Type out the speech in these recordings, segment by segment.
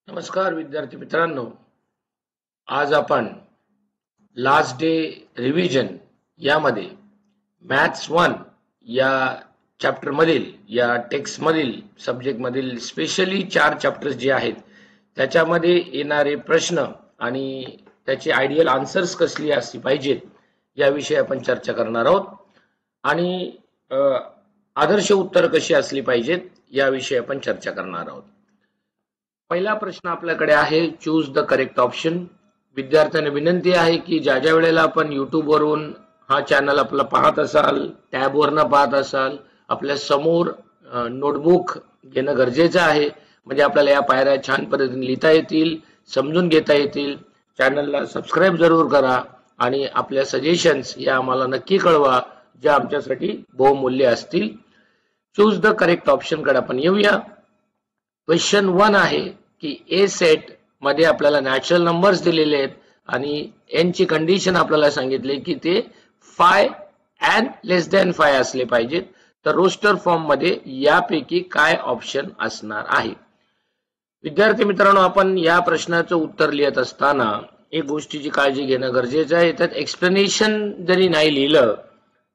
नमस्कार विद्यार्थी मित्रांनो, आज आपण लास्ट डे रिव्हिजन यामध्ये मॅथ्स 1 या चॅप्टर मधील या टेक्स्ट मधील सब्जेक्ट मधील स्पेशली 4 चॅप्टर्स जे आहेत त्याच्यामध्ये येणारे प्रश्न आणि त्याचे आयडियल आन्सर्स कसली असली पाहिजेत याविषयी आपण चर्चा करणार आहोत आणि आदर्श उत्तर कशी असली पाहिजेत याविषयी आपण चर्चा करणार आहोत। पहिला प्रश्न आपल्याकडे आहे, चूज द करेक्ट ऑप्शन। विद्यार्थ्यांना विनंती आहे की ज्या ज्या वेळेला आपण YouTube वरून हा चॅनल आपला पाहत असाल, टॅब वरनं पाहत असाल, आपल्या समोर नोटबुक घेणं गरजेचं आहे, म्हणजे आपल्याला या पायऱ्या छान पद्धतीने लिहिता येतील, समजून घेता येतील। चॅनलला सबस्क्राइब जरूर करा आणि आपल्या सजेशन्स या आम्हाला नक्की कळवा, ज्या आमच्यासाठी बहुमूल्य असतील। चूज द करेक्ट ऑप्शन कडे आपण येऊया। क्वेश्चन 1 आहे की ए सेट मध्ये आपल्याला नॅचरल नंबर्स दिलेले आहेत आणि एन ची कंडिशन आपल्याला सांगितले की ते 5 and लेस दॅन 5 असले पाहिजेत। तर रोस्टर फॉर्म मध्ये यापैकी काय ऑप्शन असणार आहे? विद्यार्थी मित्रांनो, आपण या प्रश्नाचं उत्तर लिहित असताना एक गोष्टीची काळजी घेणं गरजेचं आहे। त्यात एक्सप्लेनेशन जरी नाही लिहिलं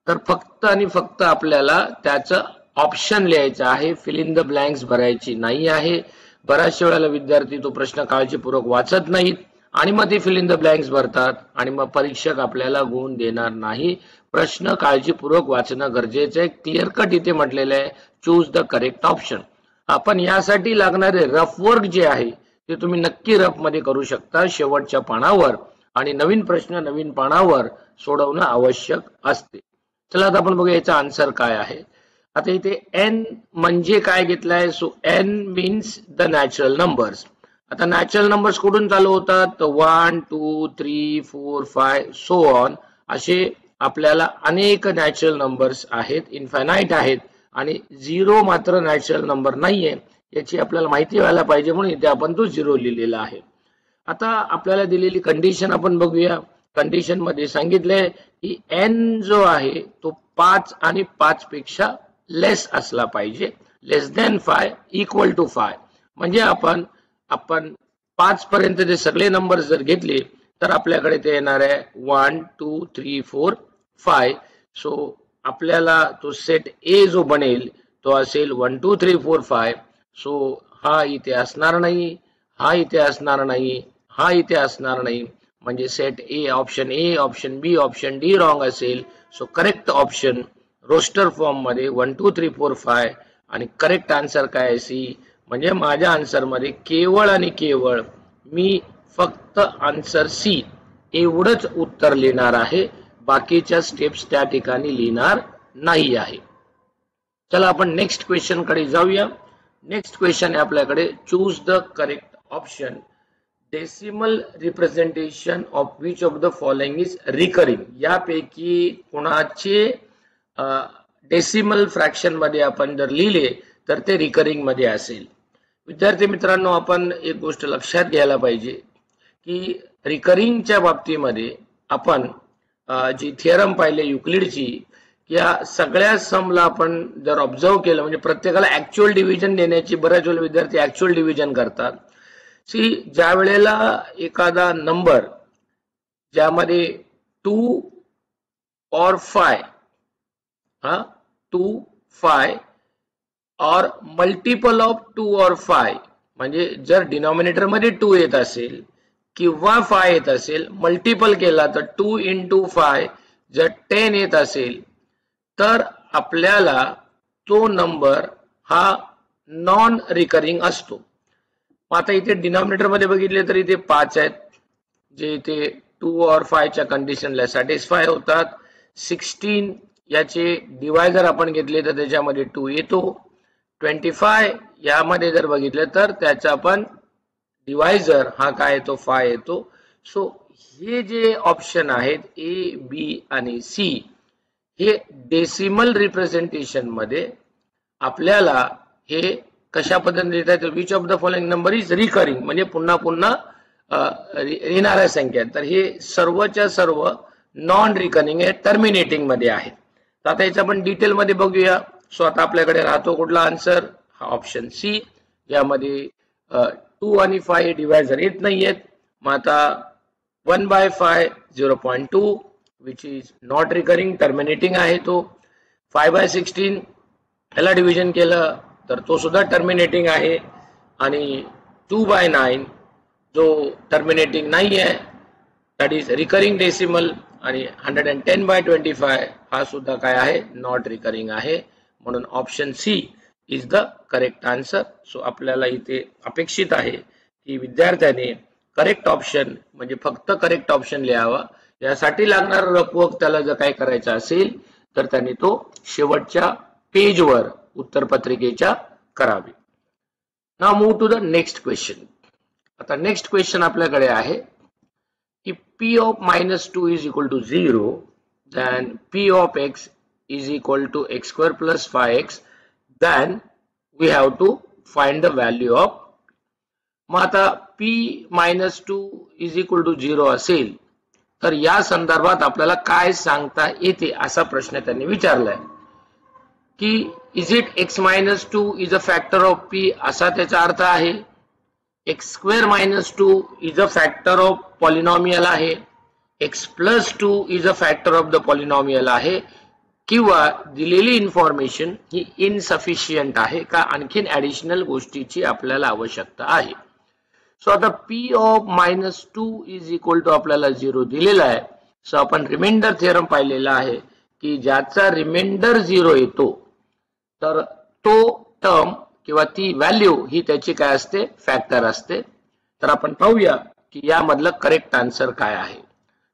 तर फक्त आणि फक्त आपल्याला त्याचं ऑप्शन लिहायचं आहे, फिल इन द ब्लँक्स भरायची नाही आहे। बऱ्याचशा वेळेला विद्यार्थी तो प्रश्न काळजीपूर्वक वाचत नाहीत आणि मग ते फिल इन द ब्लँक्स भरतात आणि मग परीक्षक आपल्याला गुण देणार नाही। प्रश्न काळजीपूर्वक वाचणं गरजेचं आहे। क्लिअर कट इथे म्हटलेलं आहे, चूज द करेक्ट ऑप्शन। आपण यासाठी लागणारे रफ वर्क जे आहे ते तुम्ही नक्की रफ मध्ये करू शकता शेवटच्या पानावर, आणि नवीन प्रश्न नवीन पानावर सोडवणं आवश्यक असते। चला आता आपण बघूया याचा आन्सर काय आहे। आता इथे n म्हणजे काय घेतलाय? So n means the natural numbers. आता नॅचरल नंबर्स कुठून चालू होतात? तर 1 2 3 4 5 सो ऑन असे आपल्याला अनेक नॅचरल नंबर्स आहेत, इन्फायनाइट आहेत, आणि 0 मात्र नॅचरल नंबर नाहीये याची आपल्याला माहिती व्हायला पाहिजे, म्हणून इथे आपण तो 0 लिहिलेला आहे। आता आपल्याला दिलेली कंडिशन आपण बघूया। कंडिशन मध्ये सांगितले की n जो आहे तो 5 आणि 5 पेक्षा लेस असला पाहिजे, लेस दॅन 5 इक्वल टू 5। म्हणजे आपण 5 पर्यंत जे सगळे नंबर जर घेतले तर आपल्याकडे ते येणार आहे 1 2 3 4 5। सो आपल्याला तो सेट ए जो बनेल तो असेल 1 2 3 4 5। सो हा इथे असणार नाही, हा इथे असणार नाही, हा इथे असणार नाही, म्हणजे set A, option B, option D wrong असेल। So correct option roster form मध्ये 1 2 3 4 5 आणि करेक्ट आन्सर काय आहे? सी। म्हणजे माझ्या आन्सर मध्ये केवळ आणि केवळ मी फक्त आन्सर सी एवढंच उत्तर लिहिणार आहे, बाकीच्या स्टेप्स त्या ठिकाणी लिहिणार नाही आहे। चला आपण नेक्स्ट क्वेश्चन कडे जाऊया। नेक्स्ट क्वेश्चन आहे आपल्याकडे, choose the correct option. Decimal representation of which of the following is recurring. यापैकी कोणाचे डेसिमल फ्रॅक्शन मध्ये आपण जर लिहिले तर ते रिकरिंग मध्ये असेल। विद्यार्थी मित्रांनो, आपण एक गोष्ट लक्षात घ्यायला पाहिजे की रिकरिंगच्या बाबतीमध्ये आपण जी थिअरम पाहिले युक्लिडची, या सगळ्या समला आपण जर ऑब्झर्व केलं म्हणजे प्रत्येकाला ऍक्च्युअल डिव्हिजन देण्याची, बऱ्याच वेळेला विद्यार्थी ऍक्च्युअल डिव्हिजन करतात। सी, ज्या वेळेला एखादा नंबर ज्यामध्ये 2 और 5 2 5 और मल्टिपल ऑफ 2 और 5, म्हणजे जर डिनॉमिनेटर मध्ये 2 येत असेल किंवा 5 येत असेल, मल्टिपल केला तर 2 into 5 जर 10 येत असेल तर आपल्याला तो नंबर हा नॉन रिकरिंग असतो। आता इथे डिनॉमिनेटर मध्ये बघितले तर इथे 5 आहेत, जे इथे 2 और 5 च्या कंडिशनला सॅटिस्फाय होतात। 16 याचे डिवायझर आपण घेतले तर त्याच्यामध्ये 2 येतो। 25 यामध्ये जर बघितलं तर त्याचा पण डिवायझर हा काय येतो? 5 येतो। सो हे जे ऑप्शन आहेत ए, बी आणि सी, हे डेसिमल रिप्रेझेंटेशन मध्ये आपल्याला हे कशा पद्धतीने लिहिता येईल? Which of the following number is recurring, म्हणजे पुन्हा पुन्हा येणाऱ्या संख्या। तर हे सर्वच्या सर्व नॉन रिकरिंग आहे, टर्मिनेटिंग मध्ये आहे। तर आता याचं आपण डिटेल मध्ये बघूया। सो आता आपल्याकडे राहतो कुठला आन्सर? हा ऑप्शन सी, यामध्ये 2 आणि 5 डिवायझर येत नाहीयेत. मग आता 1/5 0.2 which is not recurring, terminating आहे तो. 5/16 ह्याला डिव्हिजन केलं तर तो सुद्धा टर्मिनेटिंग आहे. आणि 2/9 जो टर्मिनेटिंग नाही आहे, दॅट इज रिकरिंग डेसिमल. आणि 110/25 हा सुद्धा काय आहे, नॉट रिकरिंग आहे. म्हणून option C is the correct answer. So आपल्याला इथे अपेक्षित आहे की विद्यार्थ्याने करेक्ट ऑप्शन म्हणजे फक्त करेक्ट ऑप्शन लिहावा. यासाठी लागणारा रफवर्क त्याला जर काय करायचं असेल तर त्यांनी तो शेवटच्या पेजवर उत्तरपत्रिकेच्या करावे. Now move to the next question. आता नेक्स्ट क्वेश्चन आपल्याकडे आहे की p of -2 is equal to 0, then p of x is equal to x square plus 5x, then we have to find the value of. मग आता p -2 is equal to 0 असेल तर या संदर्भात आपल्याला काय सांगता येते असा प्रश्न त्यांनी विचारलाय की is it x -2 is a factor of p असा त्याचा अर्थ आहे. x square -2 is a factor of polynomial आहे. x plus 2 is a factor of the polynomial आहे. किंवा दिलेली इन्फॉर्मेशन ही इनसफिशियंट आहे का आणखीन ऍडिशनल गोष्टीची आपल्याला आवश्यकता आहे. सो आता p of -2 is equal to आपल्याला 0 दिलेला आहे. सो आपण रिमाइंडर थिअरम पाहिलेला आहे की ज्याचा रिमाइंडर 0 येतो तर तो टर्म किंवा ती व्हॅल्यू ही त्याची काय असते, फॅक्टर असते. तर आपण पाहूया की यामधलं करेक्ट आन्सर काय आहे.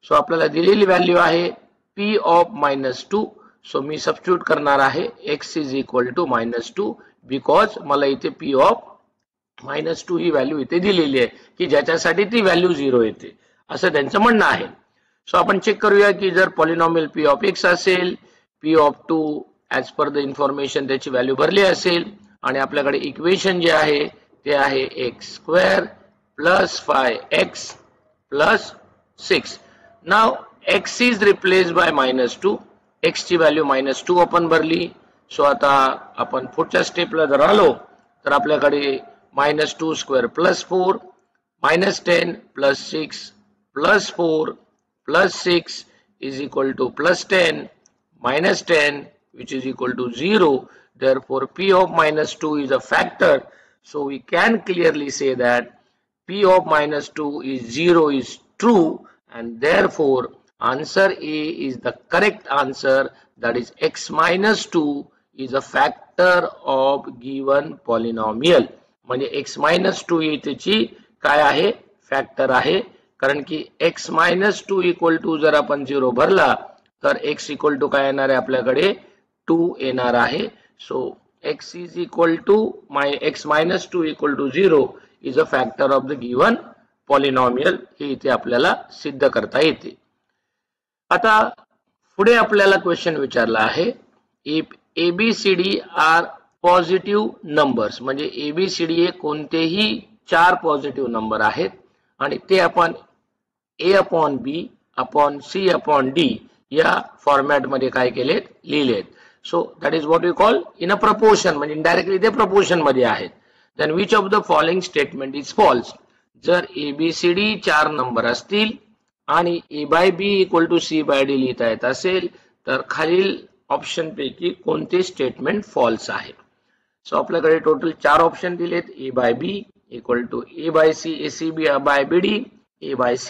सो आपल्याला दिलेली व्हॅल्यू आहे p of -2. So me substitute करणार आहे x is equal to -2 because मला इथे p of -2 ही व्हॅल्यू इथे दिलेली आहे की ज्याच्यासाठी ती व्हॅल्यू 0 येते असं त्यांचं म्हणणं आहे. सो आपण चेक करूया की जर पॉलिनॉमियल p of x असेल, p of 2 as per the information त्याची व्हॅल्यू भरली असेल आणि आपल्याकडे इक्वेशन जे आहे ते आहे x square plus 5x plus 6. Now x is replaced by -2. x ची व्हॅल्यू -2 आपण भरली. सो आता आपण पुढच्या स्टेपला जर आलो तर आपल्याकडे -2 square plus 4 -10 plus 6 plus 4 plus 6 is equal to +10 -10 which is equal to 0. Therefore p of -2 is a factor. So we can clearly say that p of -2 is 0 is true, and therefore answer A is the correct answer. That is x -2 is a factor of given polynomial. म्हणजे x -2 ही त्याची काय आहे, factor आहे. कारण की x -2 equal to जर आपण 0 भरला तर x इक्वल टू काय येणार आहे आपल्याकडे 2 येणार आहे. So x is equal to x -2 equal to 0 is a factor of the given polynomial. हे इथे आपल्याला सिद्ध करता येते. आता पुढे आपल्याला क्वेश्चन विचारला आहे if ABCD are positive numbers, म्हणजे ABCD हे कोणतेही 4 पॉझिटिव्ह नंबर आहेत आणि ते आपण A/B/C/D या फॉर्मॅट मध्ये काय केलेत, लिहिलेत. So that is what we call in a proportion, म्हणजे इनडायरेक्टली ते प्रपोर्शन मध्ये आहेत. Then which of the following statement is false. जर ABCD 4 नंबर असतील आणि A/B = C/D लिहिता येत असेल तर खालील ऑप्शन पैकी कोणते स्टेटमेंट फॉल्स आहे. सो आपल्याकडे टोटल 4 ऑप्शन दिलेत. A/B = A/C AC/BD A/C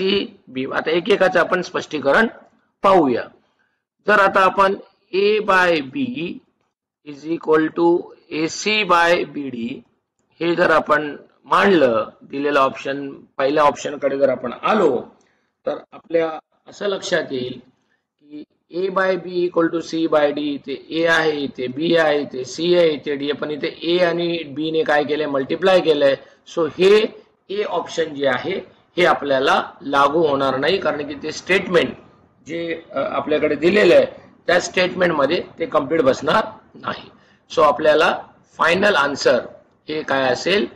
आता एक एकाचं आपण स्पष्टीकरण पाहूया. जर आता आपण A/B = AC/BD हे जर आपण मांडलं, दिलेला ऑप्शन पहिल्या ऑप्शन कडे जर आपण आलो तर आपल्या असं लक्षात येईल की A/B = C/D इथे A आहे, इथे B आहे, इथे C आहे, इथे D. पण इथे A आणि B ने काय केलंय, मल्टिप्लाय केलंय. सो हे A ऑप्शन जे आहे हे आपल्याला लागू होणार नाही, कारण की ते स्टेटमेंट जे आपल्याकडे दिलेलं आहे त्या स्टेटमेंट मध्ये ते कंप्लीट बसणार नाही. सो आपल्याला फायनल आन्सर हे काय असेल,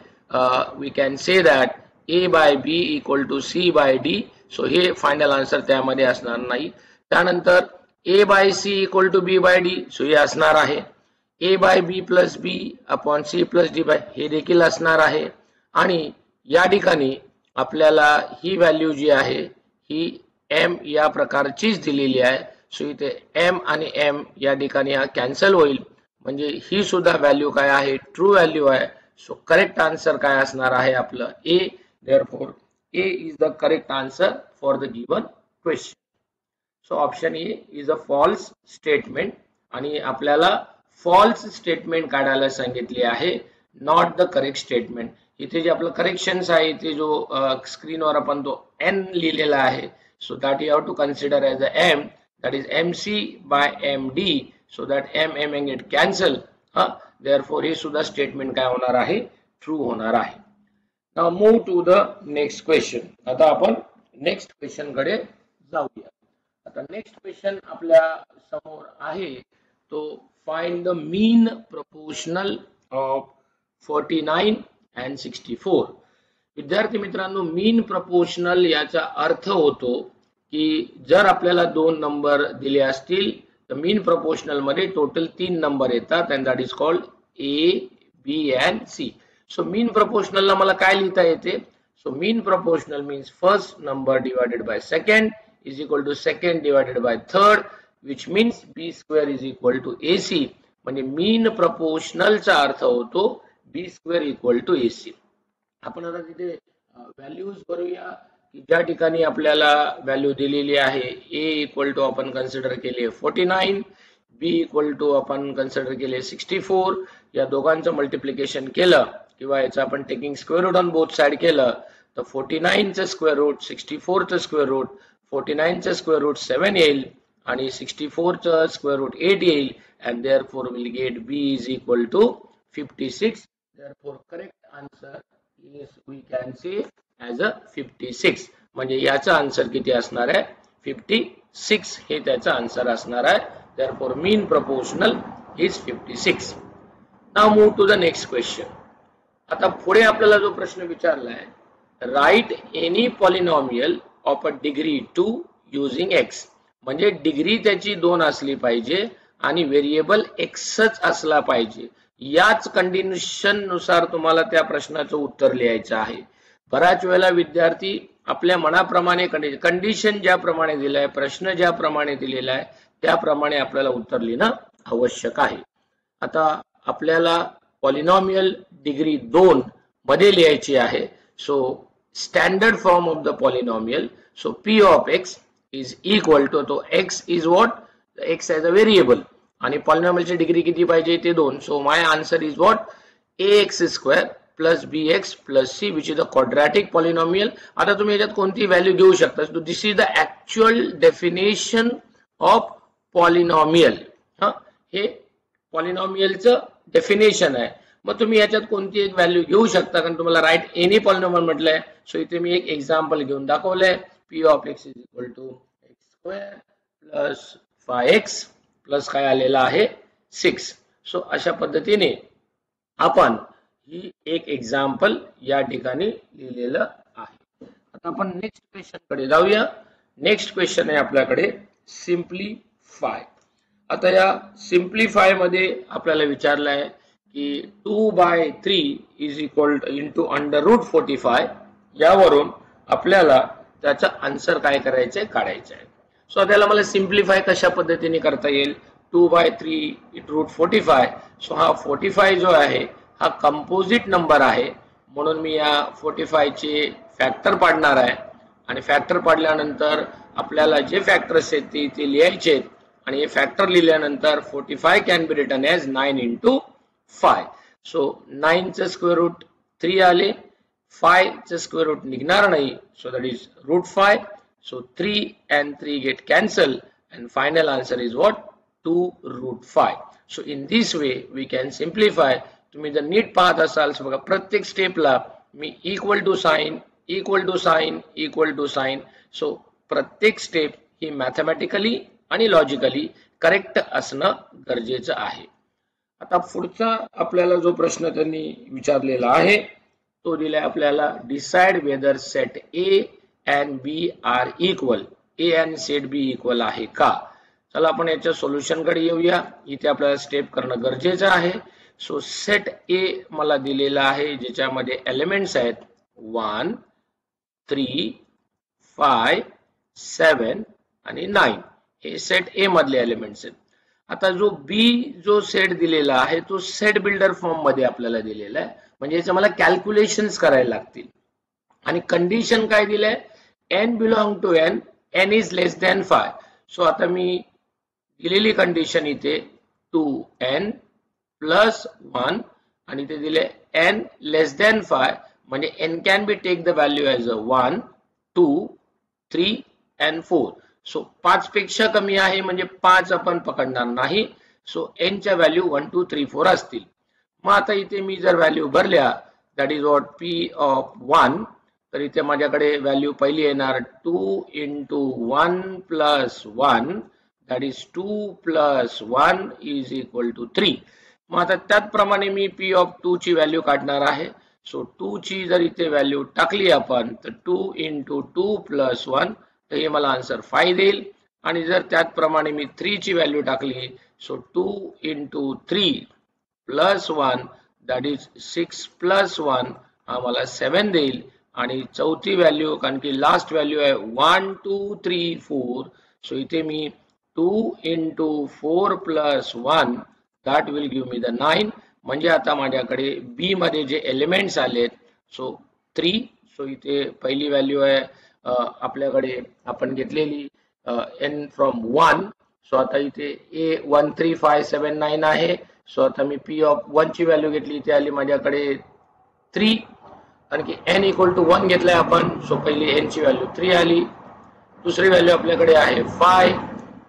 we can say that A/B = C/D. So हे फायनल आन्सर त्यामध्ये असणार नाही. त्यानंतर A/C = B/D. सो हे असणार आहे. A/B + B/C + D हे देखील असणार आहे. आणि या ठिकाणी आपल्याला ही व्हॅल्यू जी आहे ही m या प्रकारचीच दिलेली आहे. सो इथे m आणि m या ठिकाणी हा कॅन्सल होईल, म्हणजे ही सुद्धा व्हॅल्यू काय आहे, ट्रू व्हॅल्यू आहे. सो करेक्ट आन्सर काय असणार आहे आपलं A. Therefore A is the correct answer for the given question. So option A is a false statement आणि आपल्याला false statement काढायला सांगितले आहे, not the correct statement. इथे जे आपलं करेक्शन्स आहे, इथे जो स्क्रीनवर आपण तो n लिहिलेला आहे, so that you have to consider as a m, that is mc by md, so that m get cancel. Therefore हे सुद्धा स्टेटमेंट काय होणार आहे, ट्रू होणार आहे. Now move to the next question. आता आपण नेक्स्ट क्वेश्चन कडे जाऊया. आता नेक्स्ट क्वेश्चन आपल्या समोर आहे तो find the mean proportional of 49 and 64. विद्यार्थी मित्रांनो, मीन प्रोपोर्शनल याचा अर्थ होतो की जर आपल्याला दोन नंबर दिले असतील तर मीन प्रोपोर्शनल मध्ये टोटल 3 नंबर येतात and that is called A, B and C. So mean proportional ला मला काय लिहिता येते, so mean proportional means first number divided by second is equal to second divided by third, which means B square is equal to AC. म्हणजे mean proportional चा अर्थ होतो B square equal to AC. आपण आता तिथे values करूया की ज्या ठिकाणी आपल्याला व्हॅल्यू दिलेली आहे. A इक्वल टू आपण कन्सिडर केले 49, B इक्वल टू आपण कन्सिडर केले 64. या दोघांचं मल्टिप्लिकेशन केलं किंवा याचं आपण taking square root on both side केलं तर 49 चं स्क्वेअर रूट, 64 चं स्क्वेअर रूट, 49 चं स्क्वेअर रूट 7 येईल आणि 64 चं स्क्वेअर रूट 8 येईल and therefore we'll get B is equal to 56. Therefore correct answer is we can say as a 56. म्हणजे याचा आन्सर किती असणार आहे, 56 हे त्याचा आन्सर असणार आहे. Therefore mean proportional is 56. Now move to the next question. आता पुढे आपल्याला जो प्रश्न विचारला आहे, right any polynomial of a degree 2 using x. म्हणजे डिग्री त्याची 2 असली पाहिजे आणि व्हेरिएबल xच असला पाहिजे. याच कंडिशन नुसार तुम्हाला त्या प्रश्नाचं उत्तर लिहायचं आहे. बऱ्याच वेळेला विद्यार्थी आपल्या मनाप्रमाणे कंडिशन ज्याप्रमाणे दिलं आहे, प्रश्न ज्याप्रमाणे दिलेला आहे त्याप्रमाणे आपल्याला उत्तर लिहिणं आवश्यक आहे. आता आपल्याला पॉलिनॉमियल डिग्री 2 मध्ये लिहायची आहे. So standard form of the polynomial, so p of x is equal to, तो x is what, x as a variable आणि पॉलिनॉमियलची डिग्री किती पाहिजे ते 2. So my answer is what, ax square plus bx plus c which is a quadratic polynomial. आता तुम्ही याच्यात कोणती व्हॅल्यू घेऊ शकता. So this is the actual definition of polynomial. हे पॉलिनॉमियलचं डेफिनेशन आहे. मग तुम्ही याच्यात कोणती एक व्हॅल्यू घेऊ शकता कारण तुम्हाला राइट एनी पॉलिनॉमियल म्हटलंय. सो इथे मी एक एक्झाम्पल घेऊन दाखवलंय. p of x is equal to x square plus 5x plus काय आलेला आहे 6. सो अशा पद्धतीने आपण ही एक एक्झाम्पल या ठिकाणी लिहिलेलं आहे. आता आपण नेक्स्ट क्वेश्चन कडे जाऊया. नेक्स्ट क्वेश्चन आहे आपल्याकडे सिम्प्लिफाय. आता या सिम्प्लिफाय मध्ये आपल्याला विचारलं आहे की 2/3 is equal into under root 45. यावरून आपल्याला त्याचा आन्सर काय करायचंय, काढायचं आहे. सो त्याला मला सिम्प्लिफाय कशा पद्धतीने करता येईल, 2/3 रूट 45. सो हा 45 जो आहे हा कंपोजिट नंबर आहे म्हणून मी या 45 चे फॅक्टर पाडणार आहे आणि फॅक्टर पाडल्यानंतर आपल्याला जे फॅक्टर्स आहेत ते लिहायचे आणि हे फॅक्टर लिहिल्यानंतर 45 can be written as 9 into 5. So 9 चं स्क्वेअर रूट 3 आले, 5 चं स्क्वेअर रूट निघणार नाही, so that is root 5. So 3 and 3 get cancel and final answer is what, 2 root 5. So in this way we can simplify. तुम्ही जर नीट पाहत असाल बघा प्रत्येक स्टेपला मी equal to sign equal to sign equal to sign. So प्रत्येक step ही मॅथमॅटिकली आणि लॉजिकली करेक्ट असणं गरजेचं आहे. आता पुढचा आपल्याला जो प्रश्न त्यांनी विचारलेला आहे तो दिलाय आपल्याला, decide whether set A and B are equal. A and set B equal आहे का. चला आपण याच्या सोल्युशन कडे येऊया. इथे आपल्याला स्टेप करणं गरजेचं आहे. सो सेट A मला दिलेला आहे ज्याच्यामध्ये एलिमेंट्स आहेत 1 3 5 7 आणि 9 हे सेट ए मधले एलिमेंट्स आहेत. आता जो बी जो सेट दिलेला आहे तो सेट बिल्डर फॉर्म मध्ये आपल्याला दिलेला आहे, म्हणजे याचं मला कॅल्क्युलेशन्स करायला लागतील. आणि कंडिशन काय दिलंय, n belong to n, n is less than 5. So आता मी दिलेली कंडिशन इथे 2n प्लस 1 आणि ते दिले n लेस दॅन 5, म्हणजे n can be take the value as a 1 2 3 and 4. So 5 पेक्षा कमी आहे म्हणजे 5 आपण पकडणार नाही. सो n च्या व्हॅल्यू 1 2 3 4 असतील. मग आता इथे मी जर व्हॅल्यू भरल्या, that is what p of 1, तर इथे माझ्याकडे व्हॅल्यू पहिली येणार 2 into 1 plus 1, that is 2 plus 1 is equal to 3. मग आता त्याचप्रमाणे मी p ऑफ 2 ची व्हॅल्यू काढणार आहे. सो 2 ची जर इथे व्हॅल्यू टाकली आपण तर 2 into 2 plus 1, तर हे मला आन्सर 5 देईल. आणि जर त्याचप्रमाणे मी 3 ची व्हॅल्यू टाकली, so 2 into 3 plus 1, that is 6 plus 1, हा मला 7 देईल. आणि चौथी व्हॅल्यू, कारण की लास्ट व्हॅल्यू आहे 1 2 3 4, सो इथे मी 2 into 4 plus 1, that will give me the 9. म्हणजे आता माझ्याकडे बी मध्ये जे एलिमेंट्स आलेत, सो 3. सो इथे पहिली व्हॅल्यू आहे आपल्याकडे आपण घेतलेली n फ्रॉम 1. सो आता इथे a 1 3 5 7 9 आहे. सो आता मी p ऑफ 1 ची व्हॅल्यू घेतली, इथे आली माझ्याकडे 3, कारण की n इक्वल टू 1 घेतलाय आपण. सो पहिली n ची व्हॅल्यू 3 आली. दुसरी व्हॅल्यू आपल्याकडे आहे 5,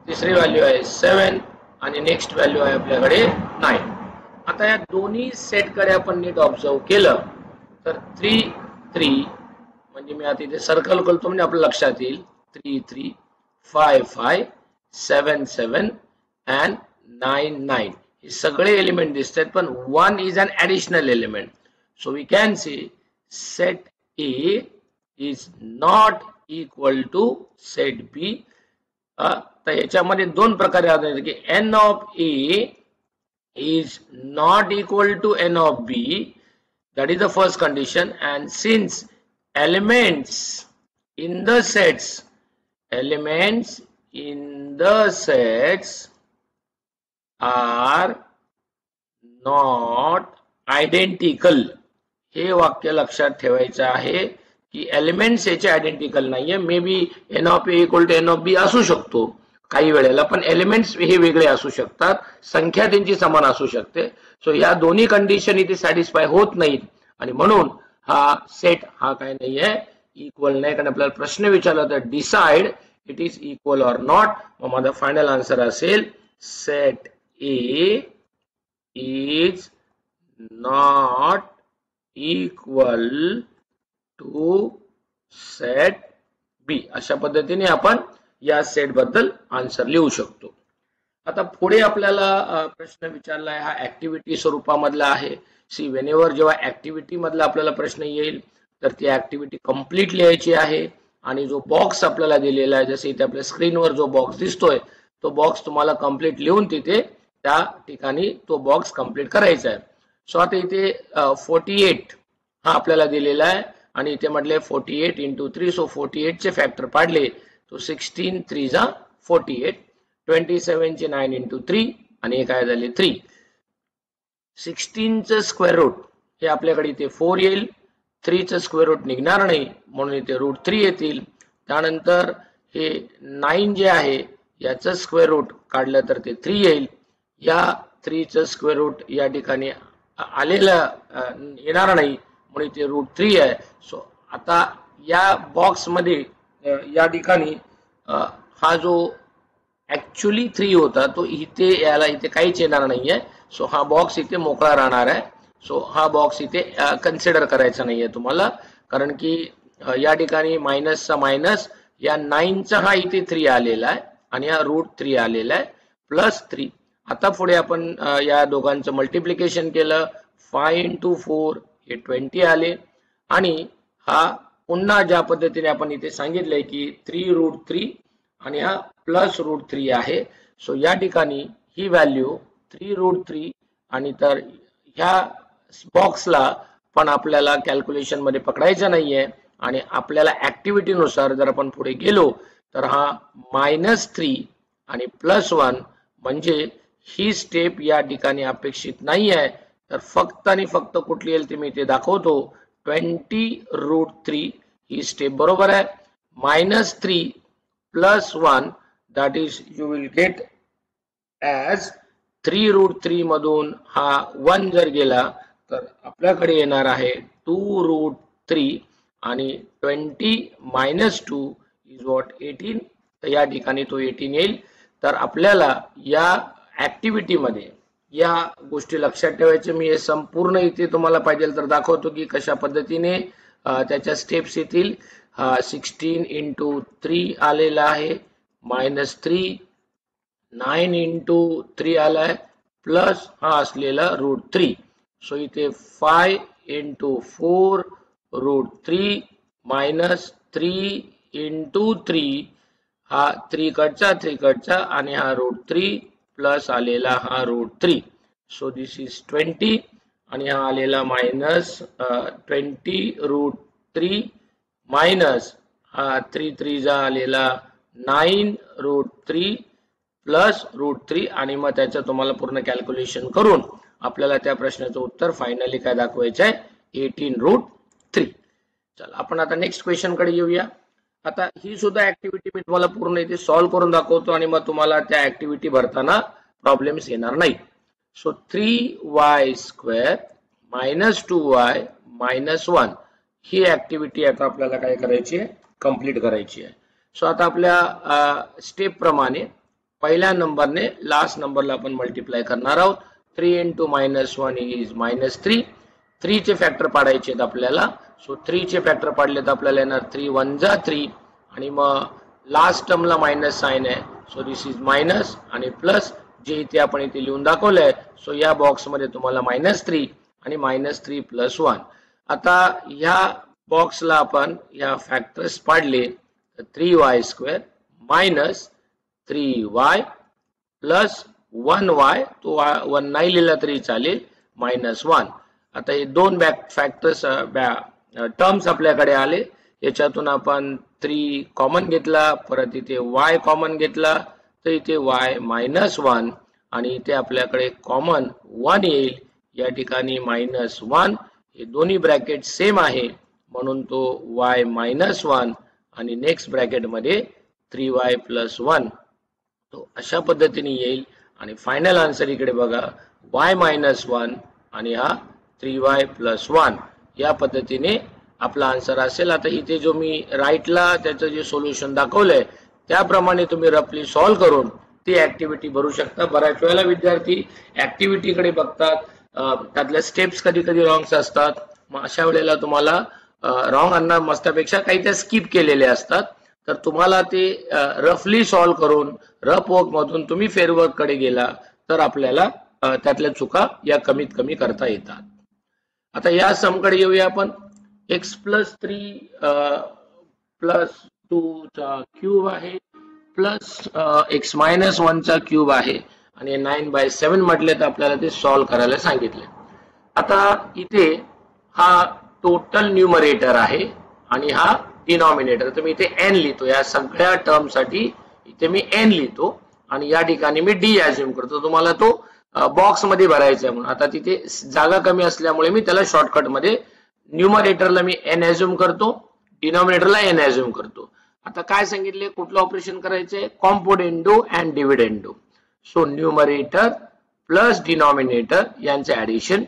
तिसरी व्हॅल्यू आहे 7 आणि नेक्स्ट व्हॅल्यू आहे आपल्याकडे 9. आता या दोन्ही सेट कडे आपण नीट ऑब्झर्व केलं तर 3 3, म्हणजे मी आता इथे सर्कल करतो म्हणजे आपल्या लक्षात येईल 3 3 5 5 7 7 and 9 9, हे सगळे एलिमेंट दिसतात, पण 1 is an additional element. So we can see set A is not equal to set B. तर याच्यामध्ये दोन प्रकारे आढळले की n of A is not equal to n of b, that is the first condition. And since elements in the sets are not identical, हे वाक्य लक्षात ठेवायचं आहे की एलिमेंट्स याचे आयडेंटिकल नाहीये. May be n of a equal to n of b असू शकतो काही वेळेला, पण एलिमेंट्स हे वेगळे असू शकतात, संख्या त्यांची समान असू शकते. सो ह्या दोन्ही कंडिशन इथे सॅटिस्फाय होत नाहीत आणि म्हणून हा सेट हा काय नाहीये, इक्वल नाही. कारण आपल्याला प्रश्न विचारला तर decide it is equal or not. मग माझा फायनल आन्सर असेल set A is not equal to set B. अशा पद्धतीने आपण या सेट बद्दल आन्सर लिहू शकतो. आता पुढे आपल्याला प्रश्न विचारलाय हा ऍक्टिव्हिटी स्वरूपामधला आहे. सी वेनेवर जेव्हा ऍक्टिव्हिटी मधला आपल्याला प्रश्न येईल तर ती ऍक्टिव्हिटी कंप्लीट लिहायची आहे. आणि जो बॉक्स आपल्याला दिलेला आहे, जसे इथे आपल्या स्क्रीनवर जो बॉक्स दिसतोय, तो बॉक्स तुम्हाला कंप्लीट लिहून तिथे त्या ठिकाणी तो बॉक्स कंप्लीट करायचा आहे. सो आता इथे 48 हा आपल्याला दिलेला आहे आणि इथे म्हटले 48 into 3. सो 48 चे फॅक्टर पाडले तो 16 3 जा 48, 27 चे 9 into 3 आणि हे काय झाले 3. 16 चं स्क्वेअर रूट हे आपल्याकडे इथे 4 येईल. 3 चं स्क्वेअर रूट निघणार नाही म्हणून इथे रूट 3 येतील. त्यानंतर हे 9 जे आहे याचं स्क्वेअर रूट काढलं तर ते 3 येईल. या 3 चं स्क्वेअर रूट या ठिकाणी आलेलं येणार नाही म्हणून इथे रूट 3 आहे. सो आता या बॉक्स मध्ये या ठिकाणी हा जो ऍक्च्युअली 3 होता तो इथे याला इथे काहीच येणार नाहीये. सो हा बॉक्स इथे मोकळा राहणार आहे. सो हा बॉक्स इथे कन्सिडर करायचा नाहीये तुम्हाला, कारण की या ठिकाणी मायनसचा मायनस, या 9चा हा इथे 3 आलेला आहे आणि हा रूट 3 आलेला आहे प्लस 3. आता पुढे आपण या दोघांचं मल्टिप्लिकेशन केलं, 5 into 4 हे 20 आले आणि हा पुन्हा ज्या पद्धतीने आपण इथे सांगितलंय की 3 रूट 3 आणि हा प्लस रूट 3 आहे. सो या ठिकाणी ही व्हॅल्यू 3 रूट 3 आणि तर ह्या बॉक्सला पण आपल्याला कॅल्क्युलेशन मध्ये पकडायचं नाहीये आणि आपल्याला ऍक्टिव्हिटी नुसार जर आपण पुढे गेलो तर हा -3 आणि +1 म्हणजे ही स्टेप या ठिकाणी अपेक्षित नाही आहे. तर फक्त आणि फक्त कुठली येईल ते मी इथे दाखवतो. 20√3 ही स्टेप बरोबर आहे. -3 + 1 that is you will get as 3√3 मधून हा 1 जर गेला तर आपल्याकडे येणार आहे 2√3 आणि 20 - 2 is what 18. तर या ठिकाणी तो 18 येईल. तर आपल्याला या ऍक्टिव्हिटी मध्ये या गोष्टी लक्षात ठेवायचे. मी हे संपूर्ण इथे तुम्हाला पाहिजे तर दाखवतो की कशा पद्धतीने त्याच्या स्टेप्स येतील. 16 × 3 आलेला आहे, -3, 9 × 3 आलाय, प्लस हा असलेला √3. सो इथे 5 × 4 √3 -3 × 3 हा 3 कडचा आणि हा √3 प्लस आलेला हा √3. सो दिस इज 20 आणि हा आलेला -20√3 मायनस हा 3 जा आलेला 9√3 प्लस √3 आणि मग त्याचं तुम्हाला पूर्ण कॅल्क्युलेशन करून आपल्याला त्या प्रश्नाचं उत्तर फायनली काय दाखवायचं आहे 18√3. चला आपण आता नेक्स्ट क्वेश्चन कडे येऊया. आता ही सुद्धा ऍक्टिव्हिटी मी तुम्हाला पूर्ण इथे सॉल्व्ह करून दाखवतो आणि मग तुम्हाला त्या ऍक्टिव्हिटी भरताना प्रॉब्लेम्स येणार नाही. सो 3y² - 2y - 1 ही ऍक्टिव्हिटी आता आपल्याला काय करायची आहे, कंप्लीट करायची आहे. सो आता आपल्या स्टेप प्रमाणे पहिल्या नंबरने लास्ट नंबरला आपण मल्टिप्लाय करणार आहोत. 3 × -1 इज -3. 3 चे फॅक्टर पाडायचे आहेत आपल्याला. सो 3 चे फॅक्टर पाडले तर आपल्याला येणार 3 × 1 = 3 आणि मग लास्ट टर्मला मायनस साइन आहे. सो दिस इज मायनस आणि प्लस जे इथे आपण इथे लिहून दाखवलंय. सो या बॉक्स मध्ये तुम्हाला -3 आणि -3 + 1. आता ह्या बॉक्सला आपण या फॅक्टर्स पाडले तर 3y² - 3y प्लस 1y, तो 1 नाही लिहिला तरी चालेल, -1. आता हे दोन फॅक्टर्स टर्म्स आपल्याकडे आले. याच्यातून आपण 3 कॉमन घेतला, परत इथे y कॉमन घेतला तर इथे y -1 आणि इथे आपल्याकडे कॉमन 1 येईल. या ठिकाणी -1 हे दोन्ही ब्रॅकेट सेम आहे म्हणून तो y -1 आणि नेक्स्ट ब्रॅकेट मध्ये 3y + 1 तो अशा पद्धतीने येईल. आणि फायनल आन्सर इकडे बघा y -1 आणि हा 3y + 1 या पद्धतीने आपला आन्सर असेल. आता इथे जो मी राईटला त्याचं जे सोल्युशन दाखवलंय त्याप्रमाणे तुम्ही रफली सॉल्व्ह करून ती ऍक्टिव्हिटी भरू शकता. बऱ्याच वेळेला विद्यार्थी ऍक्टिव्हिटी कडे बघतात, त्यातल्या स्टेप्स कधी कधी रॉंग्स असतात. मग अशा वेळेला तुम्हाला रॉंग आणणार मस्तापेक्षा काही त्या स्किप केलेले असतात. तर तुम्हाला ते रफली सॉल्व्ह करून रफ वर्क मधून तुम्ही फेर वर्क कडे गेला तर आपल्याला त्यातल्या चुका या कमीत कमी करता येतात. आता या सम कडे येऊया आपण. x + 3 + 2 चा क्यूब आहे प्लस x - 1 चा क्यूब आहे आणि 9/7 म्हटले तर आपल्याला ते सॉल्व्ह करायला सांगितले. आता इथे हा टोटल न्यूमरेटर आहे आणि हा डिनॉमिनेटर. तर मी इथे n लिहितो. या सगळ्या टर्म साठी इथे मी n लिहितो आणि या ठिकाणी मी d अज्युम करतो. तुम्हाला तो बॉक्स मध्ये भरायचा आहे म्हणून. आता तिथे जागा कमी असल्यामुळे मी त्याला शॉर्टकट मध्ये न्यूमरेटरला मी n अज्युम करतो, डिनॉमिनेटरला n अज्युम करतो. आता काय सांगितले, कुठलं ऑपरेशन करायचंय, componendo and dividendo. So numerator plus denominator यांचे ऍडिशन,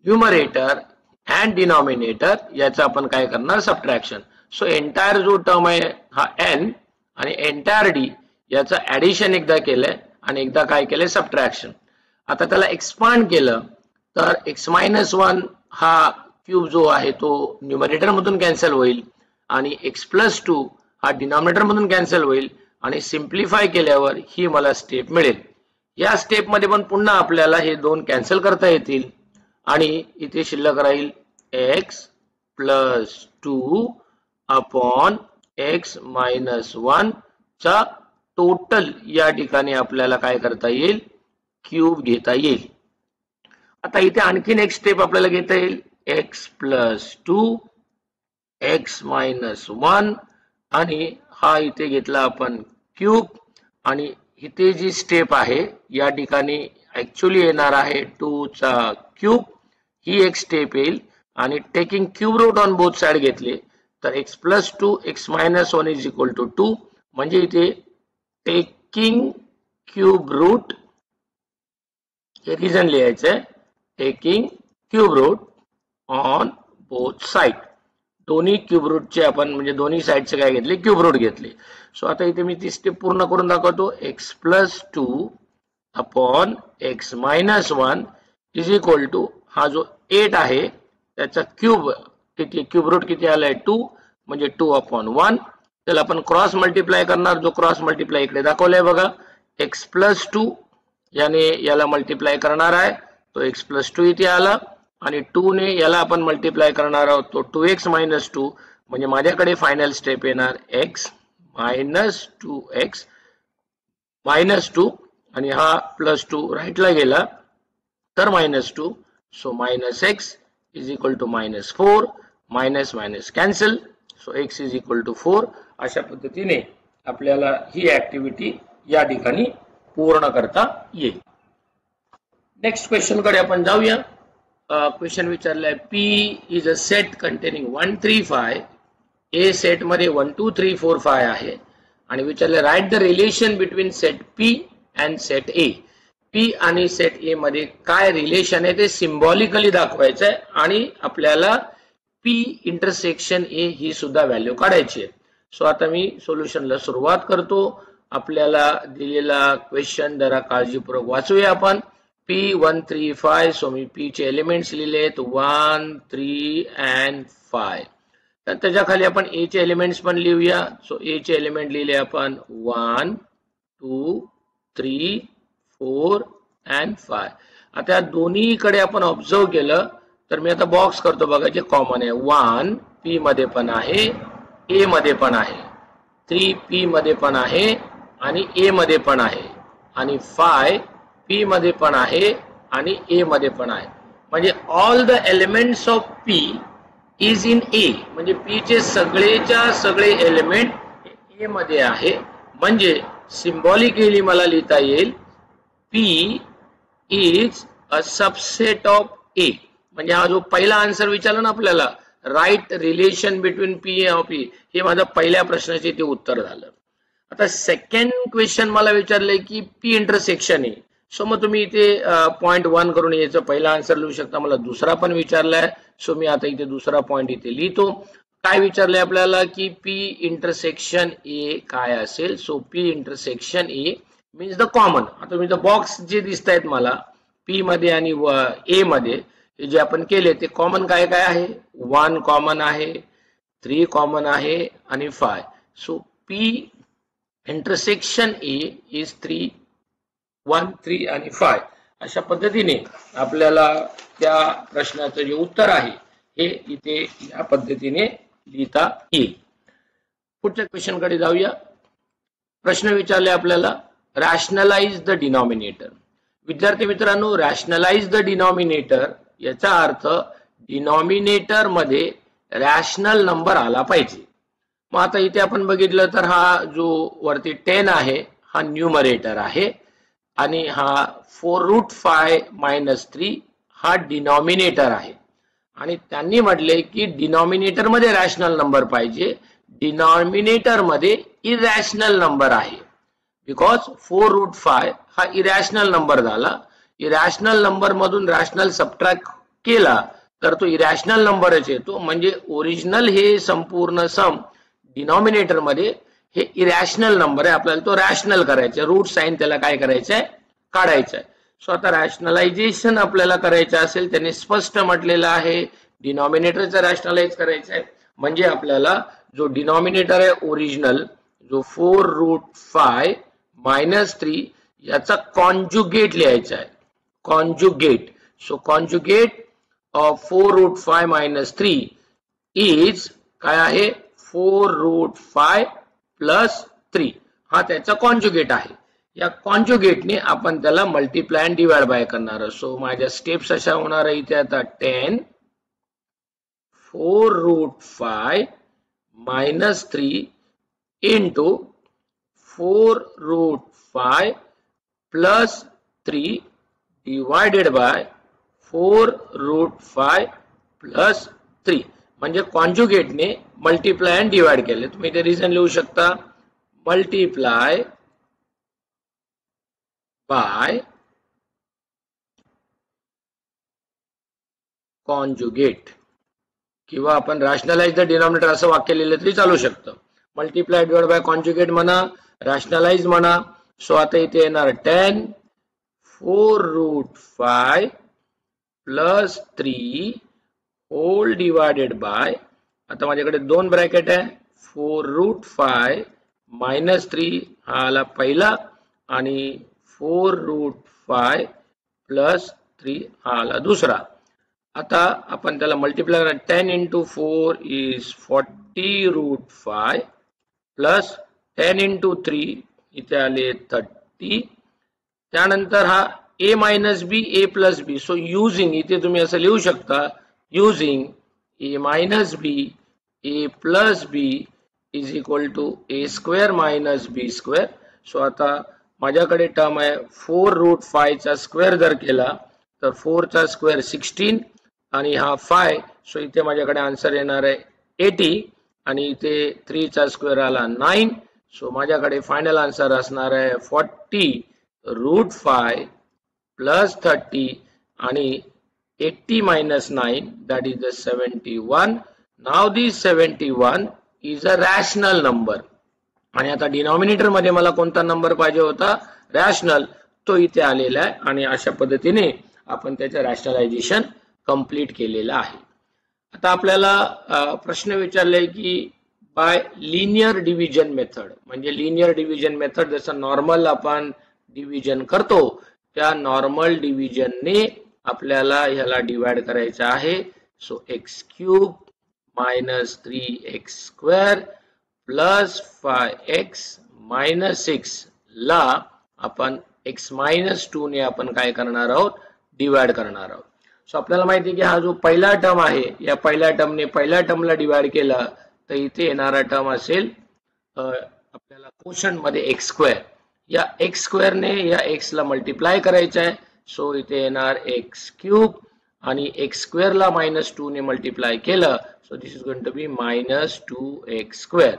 न्यूमरेटर अँड डिनॉमिनेटर याचं आपण काय करणार, सबट्रॅक्शन. सो एंटायर जो टर्म आहे हा n आणि एंटायर d याचं ऍडिशन एकदा केलंय आणि एकदा काय केलंय, सबट्रॅक्शन. आता त्याला एक्सपांड केलं तर x - 1 हा क्यूब जो आहे तो न्यूमरेटर मधून कॅन्सल होईल आणि x + 2 हा डिनॉमिनेटर मधून कॅन्सल होईल आणि सिम्प्लिफाय केल्यावर ही मला स्टेप मिळेल. या स्टेप मध्ये पण पुन्हा आपल्याला हे दोन कॅन्सल करता येतील आणि इथे शिल्लक राहील x + 2 अपॉन x - 1 चा टोटल. या ठिकाणी आपल्याला काय करता येईल, क्यूब घेता येईल. आता इथे आणखीन एक स्टेप आपल्याला घेता येईल. x प्लस 2 x मायनस 1 आणि हा इथे घेतला आपण क्यूब आणि इथे जी स्टेप आहे या ठिकाणी ऍक्च्युअली येणार आहे 2 चा क्यूब ही एक स्टेप येईल आणि taking cube root on both side घेतले तर x plus 2 x minus 1 is equal to 2 म्हणजे इथे टेकिंग क्यूब रूट हे रिझन लिहायचंय taking cube root on both side दोन्ही क्यूब रूटचे आपण म्हणजे दोन्ही साइडचे काय घेतले क्यूब रूट घेतले सो आता इथे मी ती स्टेप पूर्ण करून दाखवतो x plus 2 upon x minus 1 is equal to हा जो 8 आहे त्याचा क्यूब किती क्यूब रूट किती आलाय 2 म्हणजे 2 अपॉन 1 त्याला आपण क्रॉस मल्टिप्लाय करणार जो क्रॉस मल्टिप्लाय इकडे दाखवलाय बघा x प्लस 2 याने याला मल्टिप्लाय करणार आहे तो x प्लस 2 इथे आला आणि 2 ने याला आपण मल्टिप्लाय करणार आहोत तो 2x मायनस 2 म्हणजे माझ्याकडे फायनल स्टेप येणार x मायनस 2x मायनस 2 आणि हा प्लस 2 राईटला गेला तर minus 2 so minus x is equal to minus 4 minus minus cancel so x is equal to 4 अशा पद्धतीने आपल्याला ही ऍक्टिव्हिटी या ठिकाणी पूर्ण करता येईल नेक्स्ट क्वेश्चन कडे आपण जाऊया क्वेश्चन विचारलाय P is a set containing 1 3 5 A set मध्ये 1 2 3 4 5 आहे आणि विचारले write the relation between set P and set A P आणि सेट A मध्ये काय रिलेशन आहे ते सिम्बॉलिकली दाखवायचं आहे आणि आपल्याला P इंटरसेक्शन A ही सुद्धा व्हॅल्यू काढायची आहे सो आता मी सोल्युशनला सुरुवात करतो आपल्याला दिलेला क्वेश्चन जरा काळजीपूर्वक वाचूया आपण P1 3 5 सो मी P चे एलिमेंट्स लिहिलेत 1 3 and 5 तर त्याच्या खाली आपण A चे एलिमेंट्स पण लिहूया सो A चे एलिमेंट लिहिले आपण 1 2 3 4 and 5 आता दोन्हीकडे आपण ऑब्झर्व केलं तर मी आता बॉक्स करतो बघा जे कॉमन आहे 1 P मध्ये पण आहे A मध्ये पण आहे 3 P मध्ये पण आहे आणि A मध्ये पण आहे आणि 5 P मध्ये पण आहे आणि A मध्ये पण आहे म्हणजे all the elements of P is in A म्हणजे P चे सगळेच्या सगळे एलिमेंट A मध्ये आहे म्हणजे सिम्बॉलिकली मला लिहिता येईल P is a subset of A म्हणजे हा जो पहिला आन्सर विचारला ना आपल्याला right relation between P of E हे माझ्या पहिल्या प्रश्नाचे ते उत्तर झालं आता सेकंड क्वेश्चन मला विचारलंय की P इंटरसेक्शन आहे सो मग तुम्ही इथे पॉइंट 1 करून याचं पहिला आन्सर लिहू शकता मला दुसरा पण विचारलाय सो मी आता इथे दुसरा पॉइंट इथे लिहितो काय विचारलंय आपल्याला की P इंटरसेक्शन A काय असेल so P intersection A means the common आता तुम्ही द बॉक्स जे दिसत आहेत मला P मध्ये आणि A मध्ये जे आपण केले ते कॉमन काय काय आहे 1 कॉमन आहे 3 कॉमन आहे आणि 5 so P intersection A is 3 1 3 आणि 5 अशा पद्धतीने आपल्याला त्या प्रश्नाचं जे उत्तर आहे हे इथे या पद्धतीने लिहिता येईल पुढच्या क्वेश्चन कडे जाऊया प्रश्न विचारले आपल्याला रॅशनलाइज द डिनॉमिनेटर विद्यार्थी मित्रांनो रॅशनलाइज द डिनॉमिनेटर याचा अर्थ डिनॉमिनेटर मध्ये रॅशनल नंबर आला पाहिजे मग आता इथे आपण बघितलं तर हा जो वरती 10 आहे हा न्यूमरेटर आहे आणि हा 4 रूट 5 मायनस 3 हा डिनॉमिनेटर आहे आणि त्यांनी म्हटले की डिनॉमिनेटर मध्ये रॅशनल नंबर पाहिजे डिनॉमिनेटर मध्ये इरॅशनल नंबर आहे बिकॉज 4 रूट 5 हा इरॅशनल नंबर झाला इरॅशनल नंबर मधून रॅशनल सबट्रॅक्ट केला तर तो इरॅशनल नंबरच येतो म्हणजे ओरिजिनल हे संपूर्ण सम डिनॉमिनेटर मध्ये हे इरॅशनल नंबर आहे आपल्याला तो रॅशनल करायचा रूट साइन त्याला काय करायचंय काढायचंय सो आता रॅशनलायझेशन आपल्याला करायचं असेल त्याने स्पष्ट म्हटलेलं आहे डिनॉमिनेटरचं रॅशनलाइज करायचं आहे म्हणजे आपल्याला जो डिनॉमिनेटर आहे ओरिजिनल जो 4 रूट 5 मायनस 3 याचा कॉन्जुगेट लिहायचा आहे conjugate so conjugate of 4 root 5 minus 3 is काय आहे 4 रूट 5 प्लस 3 हा त्याचा कॉन्जुगेट आहे या कॉन्जुगेटने आपण त्याला मल्टिप्लाय अँड डिवाइड बाय करणार सो माझ्या स्टेप्स अशा होणार आहे इथे आता 10 4 root 5 minus 3 into 4 root 5 plus 3 divided by 4 root 5 plus 3. म्हणजे कॉन्जुगेटने मल्टिप्लाय आणि डिवाइड केले. तुम्ही ते रिझन लिहू शकता, मल्टिप्लाय बाय कॉन्जुगेट, किंवा आपण रॅशनलाइज द डिनॉमिनेटर असं वाक्य लिहिलं तरी चालू शकतं. मल्टिप्लाय डिवाइड बाय कॉन्जुगेट म्हणा, रॅशनलाइज म्हणा. सो आता इथे येणार 10 4 root 5 plus 3 whole divided by, आता माझ्याकडे दोन ब्रॅकेट आहे, 4 root 5 minus 3 हा आला पहिला आणि 4 root 5 plus 3 हा आला दुसरा. आता आपण त्याला मल्टिप्लाय करा. 10 into 4 is 40 root 5 plus 10 into 3 इथे आले 30. त्यानंतर हा a minus b a plus b. So using, इथे तुम्ही असं लिहू शकता, using a minus b a plus b is equal to a square minus b square. So आता माझ्याकडे टर्म आहे 4 root 5 चा स्क्वेअर जर केला तर 4 चा स्क्वेअर 16 आणि हा 5. सो इथे माझ्याकडे आन्सर येणार आहे 80 आणि इथे 3 चा स्क्वेअर आला 9. सो माझ्याकडे फायनल आन्सर असणार आहे 40 root 5 plus 30 आणि 80 minus 9, that is the 71. Now this 71 is a rational number. आणि आता डिनॉमिनेटर मध्ये मला कोणता नंबर पाहिजे होता, रॅशनल, तो इथे आलेला आहे आणि अशा पद्धतीने आपण त्याचं रॅशनलायझेशन कंप्लीट केलेलं आहे. आता आपल्याला प्रश्न विचारलाय की बाय लिनियर डिव्हिजन मेथड, म्हणजे लिनियर डिव्हिजन मेथड जसं नॉर्मल आपण डिव्हिजन करतो त्या नॉर्मल डिव्हिजनने आपल्याला ह्याला डिवाइड करायचं आहे. So x cube minus 3x square plus 5x minus 6 ला आपण x मायनस 2 ने आपण काय करणार आहोत, डिवाइड करणार आहोत. सो आपल्याला माहिती आहे की हा जो पहिला टर्म आहे, या पहिल्या टर्मने पहिल्या टर्मला डिवाइड केला तर इथे येणारा टर्म असेल आपल्याला कोशंट मध्ये एक्स स्क्वेअर. या एक्स स्क्वेअर ने या एक्स ला मल्टिप्लाय करायचं आहे. सो इथे येणार एक्स क्यूब आणि एक्स स्क्वेअर ला मायनस 2 ने मल्टिप्लाय केलं. So this is going to be minus 2x square.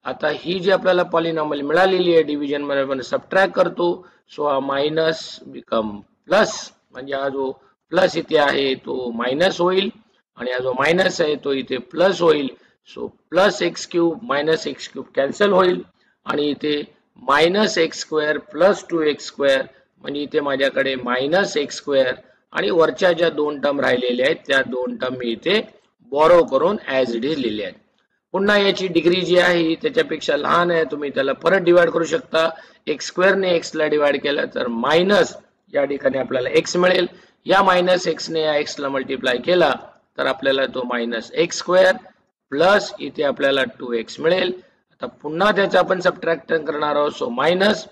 आता ही जी आपल्याला पॉलिनॉमियल मिळालेली आहे डिव्हिजन मध्ये आपण सबट्रॅक्ट करतो. सो हा मायनस बिकम प्लस, म्हणजे हा जो प्लस इथे आहे तो मायनस होईल आणि हा जो मायनस आहे तो इथे प्लस होईल. So plus x cube minus x cube cancel होईल आणि इथे minus x square plus 2x square, म्हणजे इथे माझ्याकडे मायनस एक्स स्क्वेअर आणि वरच्या ज्या दोन टर्म राहिलेल्या आहेत त्या दोन टर्म मी इथे बॉरो करून ऍज इट इज लिहिले आहेत. पुन्हा याची डिग्री जी आहे त्याच्यापेक्षा लहान आहे, तुम्ही त्याला परत डिवाइड करू शकता. एक्स स्क्वेअर ने एक्स ला डिवाइड केलं तर मायनस या ठिकाणी आपल्याला एक्स मिळेल. या मायनस एक्स ने या एक्स ला मल्टिप्लाय केला तर आपल्याला तो मायनस एक्स स्क्वेअर प्लस इथे आपल्याला 2x मिळेल. आता पुन्हा त्याचा आपण सबट्रॅक्ट करणार आहोत. सो मायनस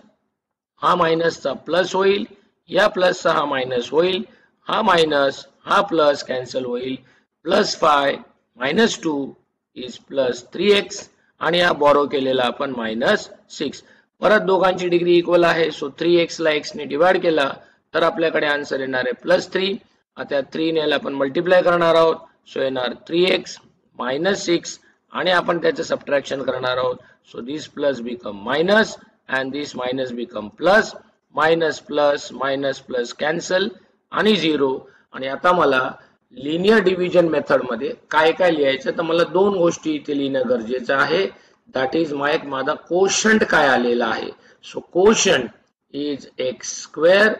हा मायनसचा प्लस होईल, या प्लसचा हा मायनस होईल, हा मायनस हा प्लस कॅन्सल होईल. Plus 5 minus 2 is plus 3x आणि हा बॉरो केलेला आपण मायनस 6. परत दोघांची डिग्री इक्वल आहे. सो 3x ला x ने डिवाइड केला तर आपल्याकडे आन्सर येणार आहे प्लस 3. आता 3 ने आपण मल्टिप्लाय करणार आहोत. सो येणार 3x मायनस 6 आणि आपण त्याचं सबट्रॅक्शन करणार आहोत. So this plus become minus and this minus become plus. Minus plus minus plus cancel आणि 0. आणि आता मला लिनियर डिव्हिजन मेथड मध्ये काय काय लिहायचं, तर मला दोन गोष्टी इथे लिहिणं गरजेचं आहे. दॅट इज माझा कोशंट काय आलेला आहे. So quotient is X square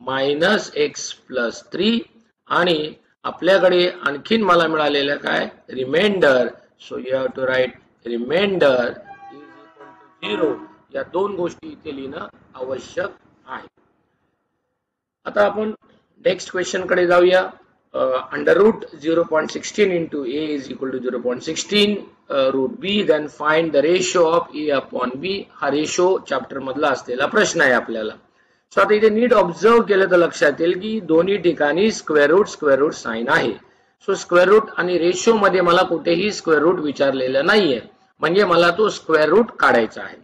minus X plus 3 आणि आपल्याकडे आणखीन मला मिळालेलं काय, remainder. So you have to write remainder is equal to 0. या दोन गोष्टी इथे लिहिणं आवश्यक आहे. आता आपण नेक्स्ट क्वेश्चन कडे जाऊया. Under root 0.16 into a is equal to 0.16 root b, then find the ratio of a upon b. हा रेशो चॅप्टर मधला असलेला प्रश्न आहे आपल्याला. सो आता इथे नीट ऑब्झर्व केलं तर लक्षात येईल की दोन्ही ठिकाणी स्क्वेअर रूट साइन आहे. सो स्क्वेअर रूट आणि रेशो मध्ये मला कुठेही स्क्वेअर रूट विचारलेलं नाहीये, म्हणजे मला तो स्क्वेअर रूट काढायचा आहे.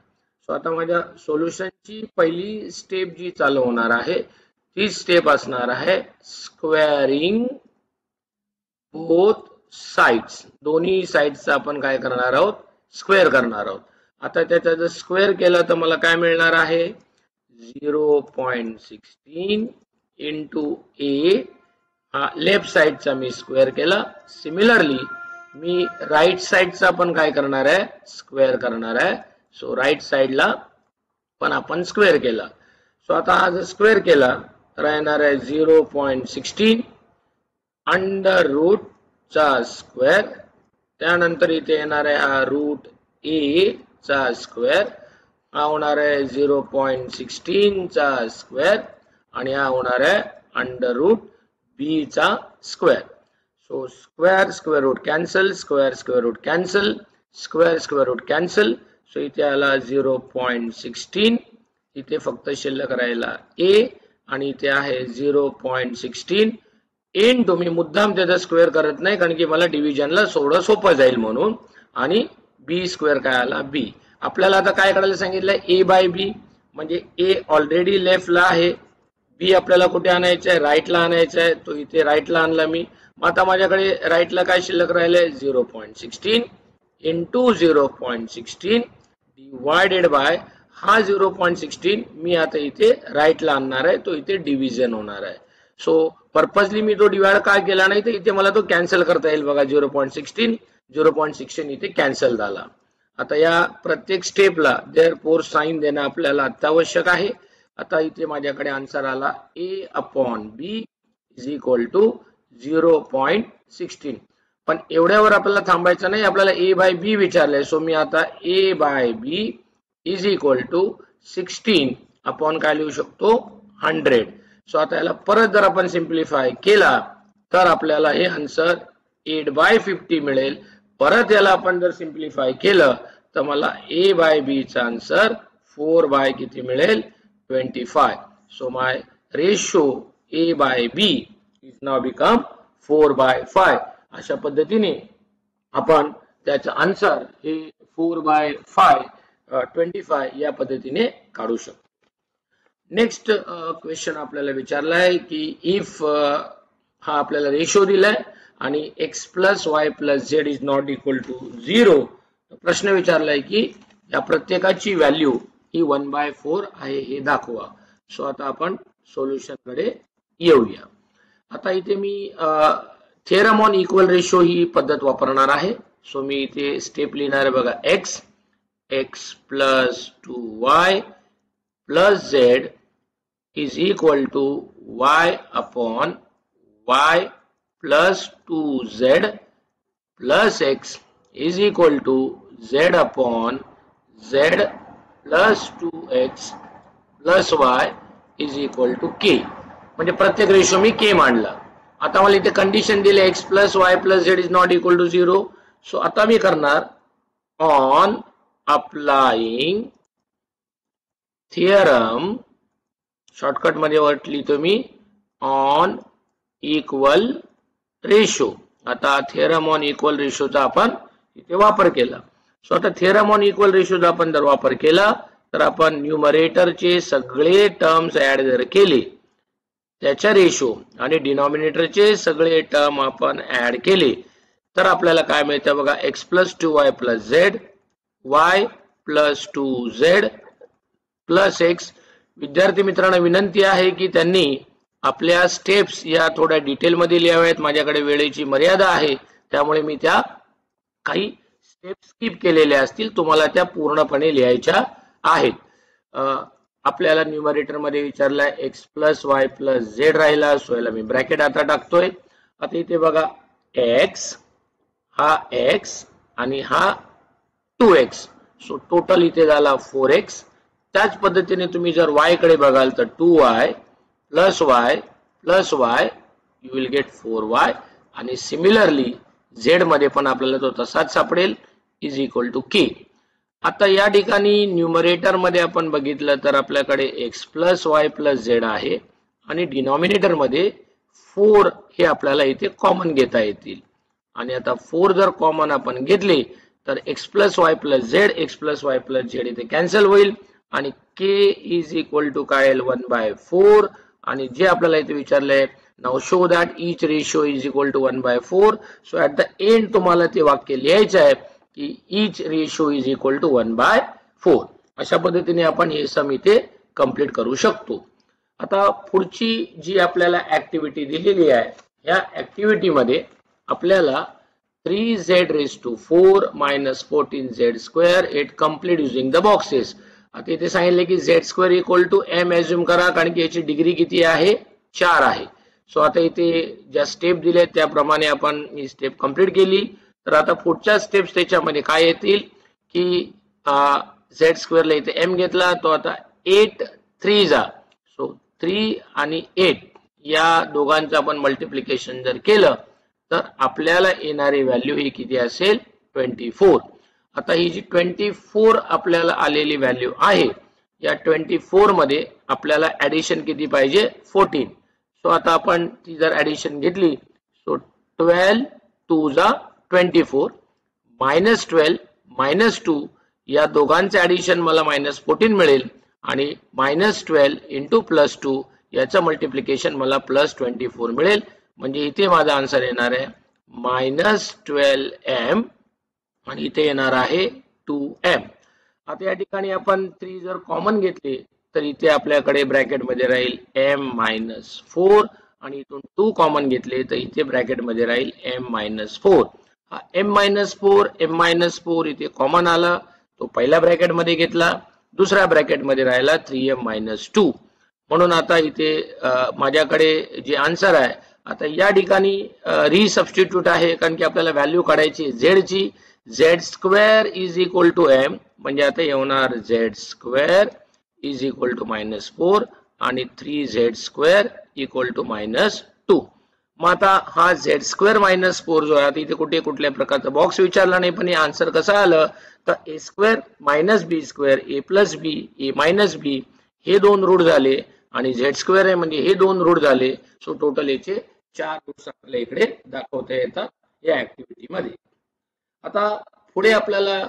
सो आता माझ्या सोल्युशनची पहिली स्टेप जी चालू होणार आहे ती स्टेप असणार आहे स्क्वेअरिंग बोथ साइड्स. दोन्ही साइड्सचा आपण काय करणार आहोत, स्क्वेअर करणार आहोत. आता त्याचा जर स्क्वेअर केला तर मला काय मिळणार आहे 0.16 इंटू ए. हा लेफ्ट साइडचा मी स्क्वेअर केला. सिमिलरली मी राईट साइडचा पण काय करणार आहे, स्क्वेअर करणार आहे. सो राईट साइडला पण आपण स्क्वेअर केला. सो आता हा जर स्क्वेअर केला तर येणार आहे 0.16 अंडर रूट चा स्क्वेअर. त्यानंतर इथे येणार आहे हा रूट ए चा स्क्वेअर. हा होणार आहे 0.16 चा स्क्वेअर आणि हा होणार आहे अंडर रूट बी चा स्क्वेअर. So square square root cancel, square square root cancel, square square root cancel. So इथे आला 0.16. इथे फक्त शिल्लक राहिला ए आणि इथे आहे 0.16 इन. तुम्ही मुद्दाम त्याचा स्क्वेअर करत नाही कारण की मला डिव्हिजनला थोडं सोपं जाईल म्हणून. आणि बी स्क्वेअर काय आला बी. आपल्याला आता काय करायला सांगितलंय ए बाय बी, म्हणजे ए ऑलरेडी लेफ्टला आहे, बी आपल्याला कुठे आणायचं आहे, राईटला आणायचं आहे. तो इथे राईटला आणला मी. आता माझ्याकडे राईटला काय शिल्लक राहिलंय 0.16 इंटू 0.16 डिवायडेड बाय हा 0.16 मी आता इथे राईटला आणणार आहे, तो इथे डिव्हिजन होणार आहे. सो पर्पजली मी तो डिवाइड का केला नाही तर इथे मला तो कॅन्सल करता येईल बघा. 0.16 इथे कॅन्सल झाला. आता या प्रत्येक स्टेपला देअरफॉर साइन देणं आपल्याला अत्यावश्यक आहे. आता इथे माझ्याकडे आन्सर आला A upon B is equal to 0.16. पण एवढ्यावर आपल्याला थांबायचं नाही, आपल्याला ए बाय बी विचारलंय. सो मी आता A by B is equal to 16 upon काय लिहू शकतो 100. सो आता याला परत जर आपण सिम्प्लिफाय केला तर आपल्याला हे आन्सर 8/50 मिळेल. परत याला आपण जर सिम्प्लिफाय केलं तर मला ए बाय बी चा आन्सर 4 किती मिळेल 25. So my ratio A by B is now become 4/5. अशा पद्धतीने आपण त्याचं आन्सर हे 4/5 25 या पद्धतीने काढू शकतो. नेक्स्ट क्वेश्चन आपल्याला विचारला आहे की इफ हा आपल्याला रेशो दिलाय आणि x plus Y plus Z is not equal to 0. प्रश्न विचारलाय की या प्रत्येकाची व्हॅल्यू ही 1/4 आहे हे दाखवा. सो आता आपण सोल्युशन कडे येऊया. आता इथे मी थेरम ऑन इक्वल रेशो ही पद्धत वापरणार आहे. सो मी इथे स्टेप लिहिणार आहे बघा. x plus 2y plus z is equal to y upon y plus 2z plus x is equal to z upon z plus 2x plus y is equal to k. म्हणजे प्रत्येक ratio मी k मांडला. आता मला इथे condition दिले x plus y plus z is not equal to 0. So आता मी करणार on applying theorem, shortcut मध्ये वर्ड लिहितो मी ऑन इक्वल रेशो. आता थेरम ऑन इक्वल रेशोचा आपण इथे वापर केला. सो आता थेरम ऑन इक्वल रेशोचा आपण जर वापर केला तर आपण न्यूमरेटरचे सगळे टर्म्स ऍड जर केले त्याच्या रेशो आणि डिनॉमिनेटरचे सगळे टर्म आपण ऍड केले तर आपल्याला काय मिळतं बघा. x plus 2y plus z, y plus 2z plus x. विद्यार्थी मित्रांना विनंती आहे की त्यांनी आपल्या स्टेप्स या थोड्या डिटेल मध्ये लिहाव्यात. माझ्याकडे वेळेची मर्यादा आहे त्यामुळे मी त्या काही स्टेप्स स्किप केलेल्या असतील, तुम्हाला त्या पूर्णपणे लिहायच्या आहेत. आपल्याला न्यूमरेटर मध्ये विचारलाय x plus Y plus Z राहिला. सो याला मी ब्रॅकेट आता टाकतोय. आता इथे बघा x हा x आणि हा 2x. सो टोटल इथे झाला 4x. त्याच पद्धतीने तुम्ही जर y कडे बघाल तर 2y plus y plus y you will get 4y. आणि सिमिलरली z मध्ये पण आपल्याला तो तसाच सापडेल इज इक्वल टू k. आता या ठिकाणी न्यूमरेटर मध्ये आपण बघितलं तर आपल्याकडे x plus Y plus Z आहे आणि डिनॉमिनेटर मध्ये 4 हे आपल्याला इथे कॉमन घेता येतील आणि आता 4 जर कॉमन आपण घेतले तर x plus Y plus Z x plus Y plus Z इथे कॅन्सल होईल आणि k इज इक्वल टू काय 1/4 आणि जे आपल्याला इथे विचारलंय now show that each ratio is equal to 1/4 so at the end तुम्हाला ते वाक्य लिहायचं आहे की each ratio is equal to 1/4 अशा पद्धतीने आपण हे सम इथे कंप्लीट करू शकतो. आता पुढची जी आपल्याला ऍक्टिव्हिटी दिलेली आहे या ऍक्टिव्हिटी मध्ये आपल्याला 3z raised to 4 minus 14z square it complete using the boxes. आता इथे सांगितले की z square equal to m assume करा कारण की याची डिग्री किती आहे 4 आहे. सो आता इथे ज्या स्टेप दिले त्याप्रमाणे आपण ही स्टेप कंप्लीट केली तर आता पुढच्या स्टेप्स त्याच्यामध्ये काय येतील की z स्क्वेअर ला इथे m घेतला तो आता 8 3 जा सो 3 आणि 8 या दोघांचं आपण मल्टिप्लिकेशन जर केलं तर आपल्याला येणारी व्हॅल्यू ही किती असेल 24. आता ही जी 24 आपल्याला आलेली व्हॅल्यू आहे या 24 मध्ये आपल्याला ऍडिशन किती पाहिजे 14. सो आता आपण ती जर ऍडिशन घेतली सो 12 2 जा 24 मायनस 12 मायनस 2 या दोघांचे ऍडिशन मला मायनस 14 मिळेल आणि मायनस 12 इंटू प्लस 2 याचं मल्टिप्लिकेशन मला प्लस 24 मिळेल म्हणजे इथे माझा आन्सर येणार आहे मायनस 12m आणि इथे येणार आहे 2m. आता या ठिकाणी आपण 3 जर कॉमन घेतले तर इथे आपल्याकडे ब्रॅकेट मध्ये राहील m मायनस 4 आणि इथून 2 कॉमन घेतले तर इथे ब्रॅकेट मध्ये राहील m मायनस 4. हा m मायनस 4 m मायनस 4 इथे कॉमन आला तो पहिल्या ब्रॅकेट मध्ये घेतला दुसऱ्या ब्रॅकेट मध्ये राहिला 3m मायनस 2 म्हणून आता इथे माझ्याकडे जे आन्सर आहे आता या ठिकाणी रिसबस्टिट्यूट आहे कारण की आपल्याला व्हॅल्यू काढायची z ची z square is equal to m म्हणजे आता येणार z square is equal to minus 4 आणि 3z square equal to minus 2. मग आता हा z स्क्वेअर मायनस 4 जो आहे इथे कुठे कुठल्या प्रकारचा बॉक्स विचारला नाही पण हे आन्सर कसं आलं तर a square minus b square a plus b a minus b हे दोन रूट झाले आणि z स्क्वेअर आहे म्हणजे हे दोन रूट झाले. सो टोटल याचे 4 रूट्स आपल्याला इकडे दाखवता येतात या ऍक्टिव्हिटी मध्ये. आता पुढे आपल्याला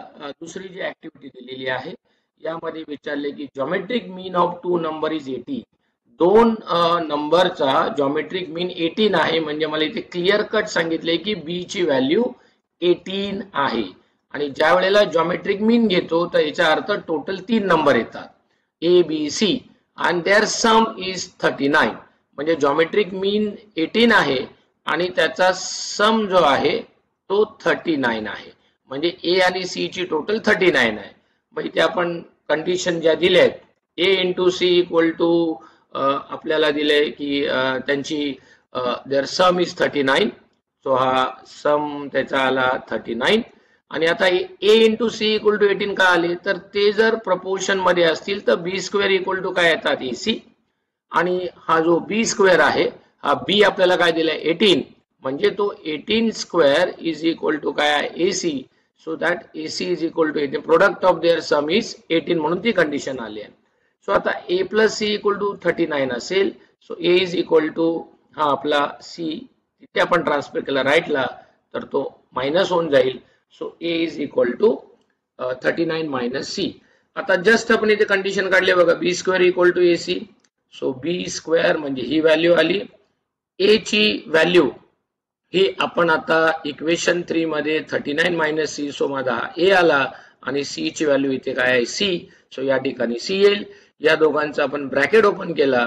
दुसरी जी ऍक्टिव्हिटी दिलेली आहे यामध्ये विचारले की geometric mean of 2 number is 18. दोन नंबरचा जॉमेट्रिक मीन 18 आहे म्हणजे मला इथे क्लिअर कट सांगितले की b ची व्हॅल्यू 18 आहे आणि ज्या वेळेला जॉमेट्रिक मीन घेतो तर याचा अर्थ टोटल 3 नंबर येतात a b c and their sum is 39 म्हणजे जॉमेट्रिक मीन 18 आहे आणि त्याचा सम जो आहे तो 39 आहे म्हणजे a आणि c ची टोटल 39 आहे. मग इथे आपण कंडिशन ज्या दिल्या आहेत a into c equal to आपल्याला दिले की त्यांची देअर सम इज 39 सो हा सम त्याचा आला 39 आणि आता a into c equal to 18 का आले तर ते जर प्रपोर्शन मध्ये असतील तर b स्क्वेअर इक्वल टू काय येतात ac आणि हा जो b स्क्वेअर आहे हा b आपल्याला काय दिलाय 18 म्हणजे तो 18 स्क्वेअर इज इक्वल टू काय आहे ac so that ac is equal to इथे product of their sum is 18 म्हणून ती कंडिशन आली आहे. सो आता a plus c equal to 39 असेल so a is equal to हा आपला c तिथे आपण ट्रान्सफर केला राईटला तर तो मायनस होऊन जाईल so a is equal to 39 minus c. आता जस्ट आपण इथे कंडिशन काढले बघा b square equal to ac so b square म्हणजे ही व्हॅल्यू आली a ची व्हॅल्यू ही आपण आता इक्वेशन 3 मध्ये 39 मायनस c सो माझा a आला आणि c ची व्हॅल्यू इथे काय आहे c सो या ठिकाणी c येईल. या दोघांचा आपण ब्रॅकेट ओपन केला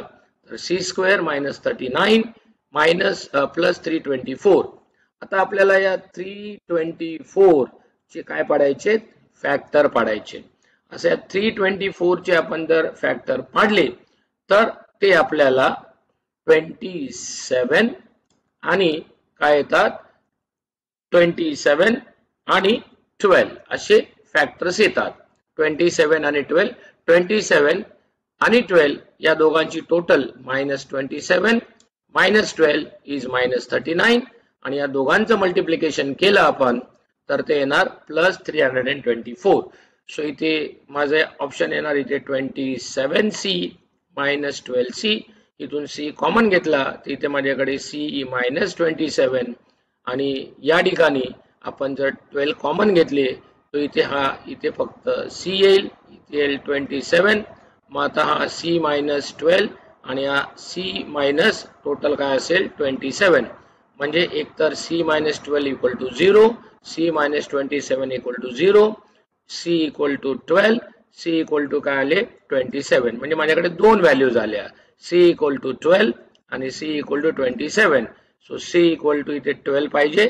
तर c square minus 39 minus plus 324. आता आपल्याला या 324 चे काय पाडायचे फॅक्टर पाडायचे. असे 324 चे आपण जर फॅक्टर पाडले तर ते आपल्याला 27 आणि काय येतात 27 आणि 12 असे फॅक्टर्स येतात. 27 आणि 12 27 आणि 12 या दोघांची total minus 27 minus 12 is minus 39 आणि या दोघांचं मल्टिप्लिकेशन केलं आपण तर ते येणार प्लस 324. सो इथे माझे ऑप्शन येणार इथे 27c मायनस 12c इथून सी कॉमन घेतला तर इथे माझ्याकडे सी मायनस 27 आणि या ठिकाणी आपण जर 12 कॉमन घेतले तर इथे फक्त सी येईल, इथे येईल 27. मग आता हा सी मायनस 12 आणि हा सी मायनस टोटल काय असेल 27. म्हणजे एकतर C minus 12 equal to 0, C minus 27 equal to 0, C equal to 12, C equal to काय आले 27. म्हणजे माझ्याकडे दोन व्हॅल्यूज आल्या, सी इक्वल टू 12 आणि C equal to 27. So C equal to इथे 12 पाहिजे,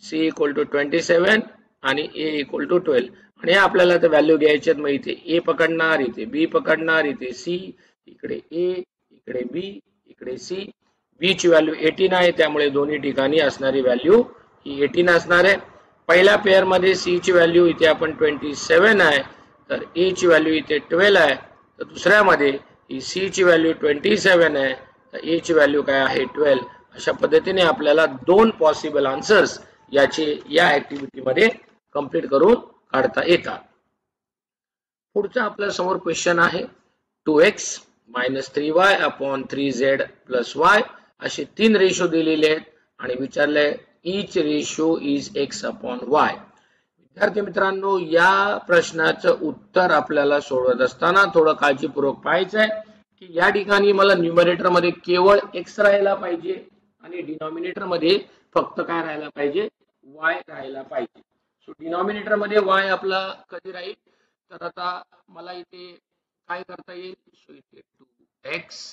सी इक्वल टू 27 आणि ए इक्वल टू 12. आणि आपल्याला तर व्हॅल्यू घ्यायच्यात. मग इथे ए पकडणार, इथे बी पकडणार, इथे सी, इकडे ए, इकडे बी, इकडे सी. बी ची व्हॅल्यू 18 आहे, त्यामुळे दोन्ही ठिकाणी असणारी व्हॅल्यू ही 18 असणार आहे. पहिल्या पेअर मध्ये सी ची व्हॅल्यू इथे आपण 27 आहे, तर ए ची व्हॅल्यू इथे 12 आहे. तर दुसऱ्यामध्ये ही सी ची व्हॅल्यू 27 आहे, तर ए ची व्हॅल्यू काय आहे 12. अशा पद्धतीने आपल्याला दोन पॉसिबल आन्सर्स याचे या ऍक्टिव्हिटी मध्ये कंप्लीट करून काढता येतात. पुढचा आपल्या समोर क्वेश्चन आहे 2x minus 3y upon 3z plus y असे तीन रेशो दिलेले आहेत आणि विचारले each ratio is x upon y. विद्यार्थी मित्रांनो, या प्रश्नाचं उत्तर आपल्याला सोडवत असताना थोडं काळजीपूर्वक पाहायचं आहे की या ठिकाणी मला न्यूमरेटर मध्ये केवळ x राहायला पाहिजे आणि डिनॉमिनेटर मध्ये फक्त काय राहायला पाहिजे, y राहायला पाहिजे. सो डिनॉमिनेटर मध्ये y आपला कधी राहील, तर आता मला इथे काय करता येईल, सो इथे 2x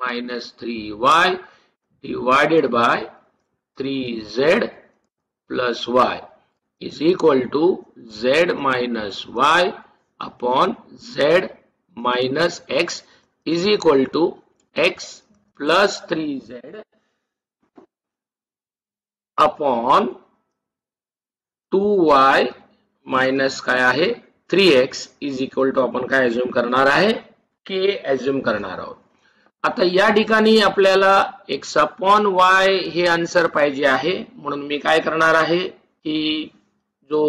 minus 3y divided by 3z plus y is equal to z minus y upon z minus x is equal to x plus 3z upon 2y minus काय आहे 3x is equal to आपण काय assume करणार आहे, k assume करणार आहोत. आता या ठिकाणी आपल्याला x अपॉन y हे आन्सर पाहिजे आहे, म्हणून मी काय करणार आहे की जो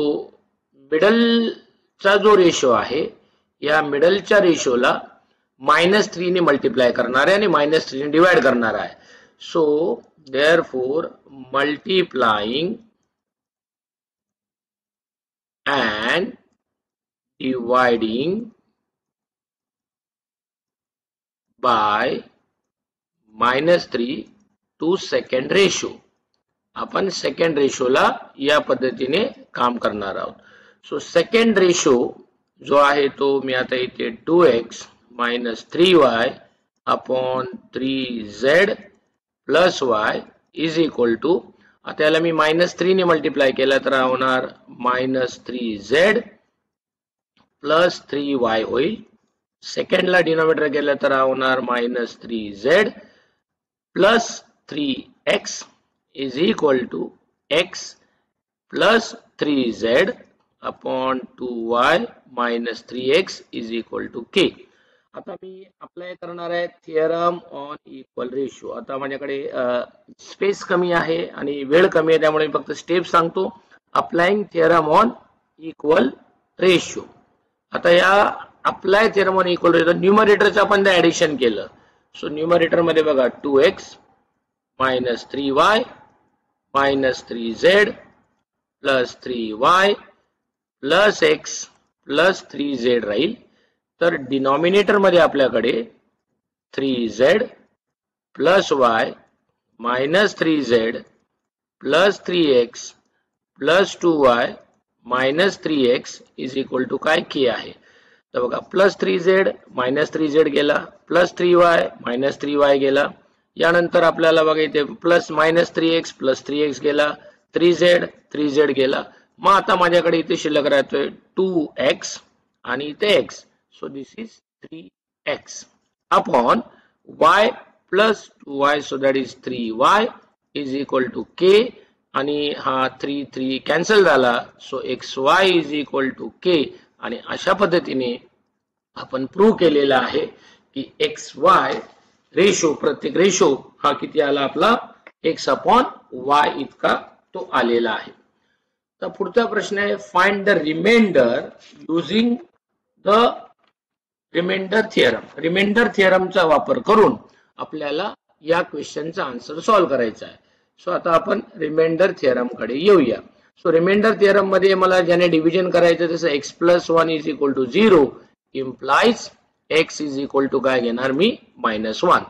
मिडलचा जो रेशो आहे या मिडलच्या रेशोला -3 ने मल्टिप्लाय करणार आहे आणि -3 ने डिवाइड करणार आहे. So therefore multiplying and dividing by -3 to second ratio. आपण सेकंड रेशोला या पद्धतीने काम करणार आहोत. सो सेकंड रेशो जो आहे तो मी आता इथे 2x minus 3y upon 3z plus y is equal to, आता याला मी -3 ने मल्टिप्लाय केला तर होणार -3z प्लस 3y होईल. सेकंडला डिनॉमिनेटर केलं तर होणार -3z plus 3x is equal to x plus 3z upon 2y minus 3x is equal to k. आता मी अप्लाय करणार आहे थिअरम ऑन इक्वल रेशो. आता माझ्याकडे स्पेस कमी आहे आणि वेळ कमी आहे, त्यामुळे मी फक्त स्टेप सांगतो. Applying theorem on equal ratio. आता या apply theorem on equal ratio न्यूमरेटरचं आपण ऍडिशन केलं. सो न्यूमरेटर मध्ये बघा 2x minus 3y minus 3z plus 3y plus x plus 3z राहील. तर डिनॉमिनेटर मध्ये आपल्याकडे 3z plus y minus 3z plus 3x plus 2y minus 3x is equal to काय k आहे. तर बघा प्लस 3z मायनस 3z गेला, plus 3y minus 3y गेला. यानंतर आपल्याला बघा इथे plus minus 3x plus 3x गेला, 3z गेला. मग आता माझ्याकडे इथे शिल्लक राहतोय 2x आणि इथे x. So this is 3x upon y plus 2y, so that is 3y is equal to k. आणि हा 3 कॅन्सल झाला, so xy is equal to k. आणि अशा पद्धतीने आपण प्रूव्ह केलेला आहे की xy रेशो, प्रत्येक रेशो हा किती आला आपला x अपॉन y इतका तो आलेला आहे. तर पुढचा प्रश्न आहे find the remainder using the remainder थिअरमचा वापर करून आपल्याला या क्वेश्चनचा आन्सर सॉल्व्ह करायचा आहे. सो आता आपण रिमाइंडर थिअरम कडे येऊया. सो रिमाइंडर थिअरम मध्ये मला ज्याने डिव्हिजन करायचं जसं x + 1 = 0 इम्प्लाइज x = काय घेणार मी -1.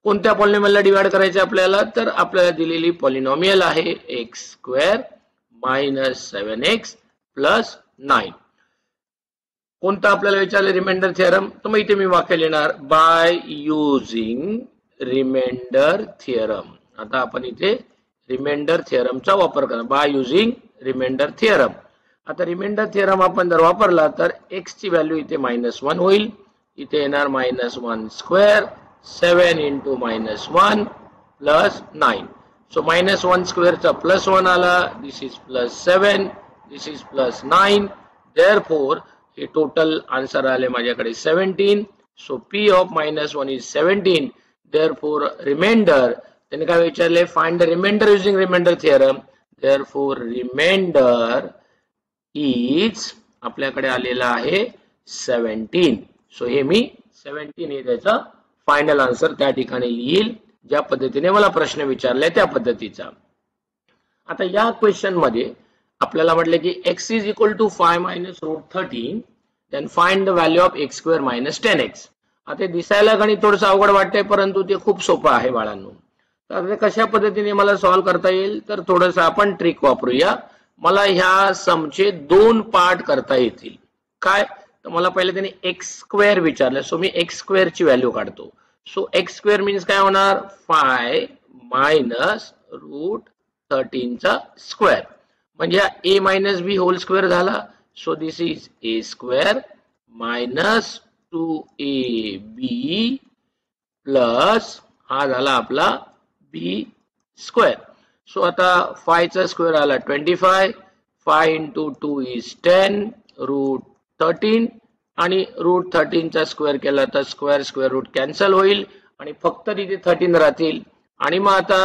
कोणत्या पॉलिनॉमियलला डिवाइड करायचं आपल्याला, तर आपल्याला दिलेली पॉलिनॉमियल आहे x² - 7x + 9. कोणता आपल्याला विचारले रिमाइंडर थिअरम, तर मग इथे मी वाक्य लिहिणार बाय युजिंग रिमाइंडर थिअरम. आता आपण इथे रिमाइंडर थिअरमचा वापर करणार बाय युजिंग रिमाइंडर थिअरम. आता रिमाइंडर थिअरम आपण जर वापरला तर x ची व्हॅल्यू इथे -1 होईल. इथे येणार -1² 7 × -1 + 9. सो -1² चा +1 आला. This is +7, this is +9. Therefore हे टोटल आन्सर आले माझ्याकडे 17. So p of -1 is 17. Therefore remainder त्याने काय विचारले, find the remainder using remainder theorem. Therefore remainder is आपल्याकडे आलेला आहे 17. सो हे मी 17 हे त्याचा फायनल आन्सर त्या ठिकाणी येईल, ज्या पद्धतीने मला प्रश्न विचारलाय त्या पद्धतीचा. आता या क्वेश्चन मध्ये आपल्याला म्हटले की x = 5 - √13 then find the value of x² - 10x. आता दिसायला गणित थोडंसं अवघड वाटतंय, परंतु ते खूप सोपं आहे बाळांनो. तर कशा पद्धतीने मला सॉल्व्ह करता येईल, तर थोडंसं आपण ट्रिक वापरूया. मला ह्या समचे 2 पार्ट करता येतील. काय, तर मला पहिले त्याने x² विचारलं. सो मी x² ची व्हॅल्यू काढतो. सो x² मीन्स काय होणार 5 - √13 चा स्क्वेअर, म्हणजे a - b होल स्क्वेअर झाला. So this is a² - 2ab plus हा झाला आपला b². सो आता 5 चा स्क्वेअर आला 25. 5 × 2 इज 10 √13 आणि √13 चा स्क्वेअर केला तर स्क्वेअर रूट कॅन्सल होईल आणि फक्त तिथे 13 राहतील. आणि मग आता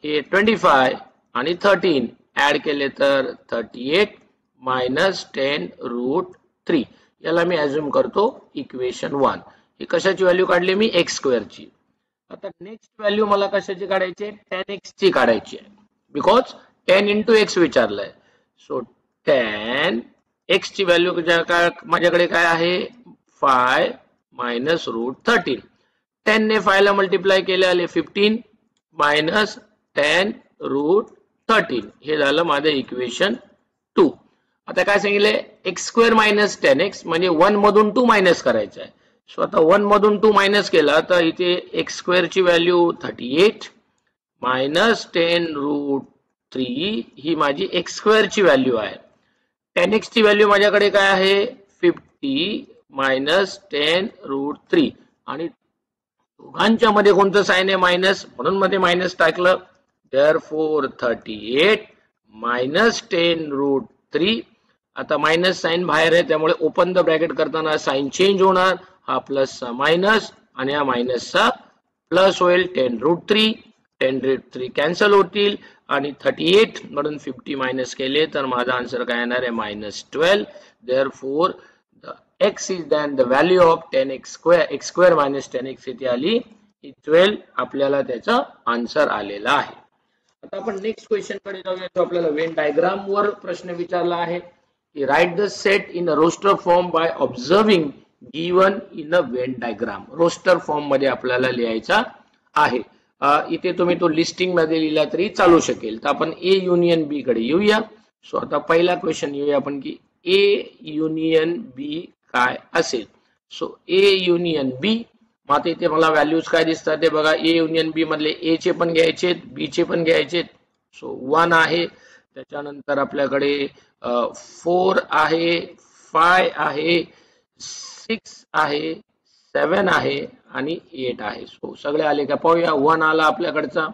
हे 25 आणि 13 ऍड केले तर 38 - 10 √3. याला मी अज्युम करतो इक्वेशन 1. ही कशाची व्हॅल्यू काढली मी x² ची. आता नेक्स्ट व्हॅल्यू मला कशाची काढायची, 10x ची काढायची आहे, बिकॉज 10 × x विचारलंय. सो 10x ची व्हॅल्यू माझ्याकडे काय आहे 5 - √13. 10 ने 5 ला मल्टिप्लाय केले आले 15 - 10 √13. हे झालं माझं इक्वेशन 2. आता काय सांगितले x² - 10x म्हणजे 1 मधून 2 मायनस करायचं आहे. सो आता 1 मधून 2 मायनस केला तर इथे x² ची व्हॅल्यू 38 - 10 √3 ही माझी x² ची व्हॅल्यू आहे. 10x ची व्हॅल्यू माझ्याकडे काय आहे 50 - 10 √3 आणि दोघांच्या मध्ये कोणतं साइन आहे मायनस, म्हणून मध्ये मायनस टाकलं. देअरफॉर 38 - 10 √3. आता मायनस साइन बाहेर आहे त्यामुळे ओपन द ब्रॅकेट करताना साइन चेंज होणार. हा प्लसचा मायनस आणि हा मायनसचा प्लस होईल. 10 √3 10 √3 कॅन्सल होतील आणि 38 म्हणून 50 मायनस केले तर माझा आन्सर काय येणार आहे -12. Therefore x is then the value of 10x² - 10x इथे आली 12. आपल्याला त्याचा आन्सर आलेला आहे. आता आपण नेक्स्ट क्वेश्चन कडे जाऊया. तो आपल्याला वेन डायग्राम वर प्रश्न विचारला आहे की write the set in a roster form by observing given in a Venn diagram. Roster form मध्ये आपल्याला लिहायचा आहे. इथे तुम्ही तो लिस्टिंग मध्ये लिहिला तरी चालू शकेल. तर आपण A युनियन B कडे येऊया. सो आता पहिला क्वेश्चन येऊया आपण की A युनियन B काय असेल. So A union B. मग इथे मला व्हॅल्यूज काय दिसतात ते बघा. A युनियन B मधले A चे पण घ्यायचे, B चे पण घ्यायचे. सो 1 आहे, त्याच्यानंतर आपल्याकडे 4 आहे, 5 आहे, 6 आहे, 7 आहे आणि 8 आहे. सो सगळे आले का पाहूया. 1 आला आपल्याकडचा,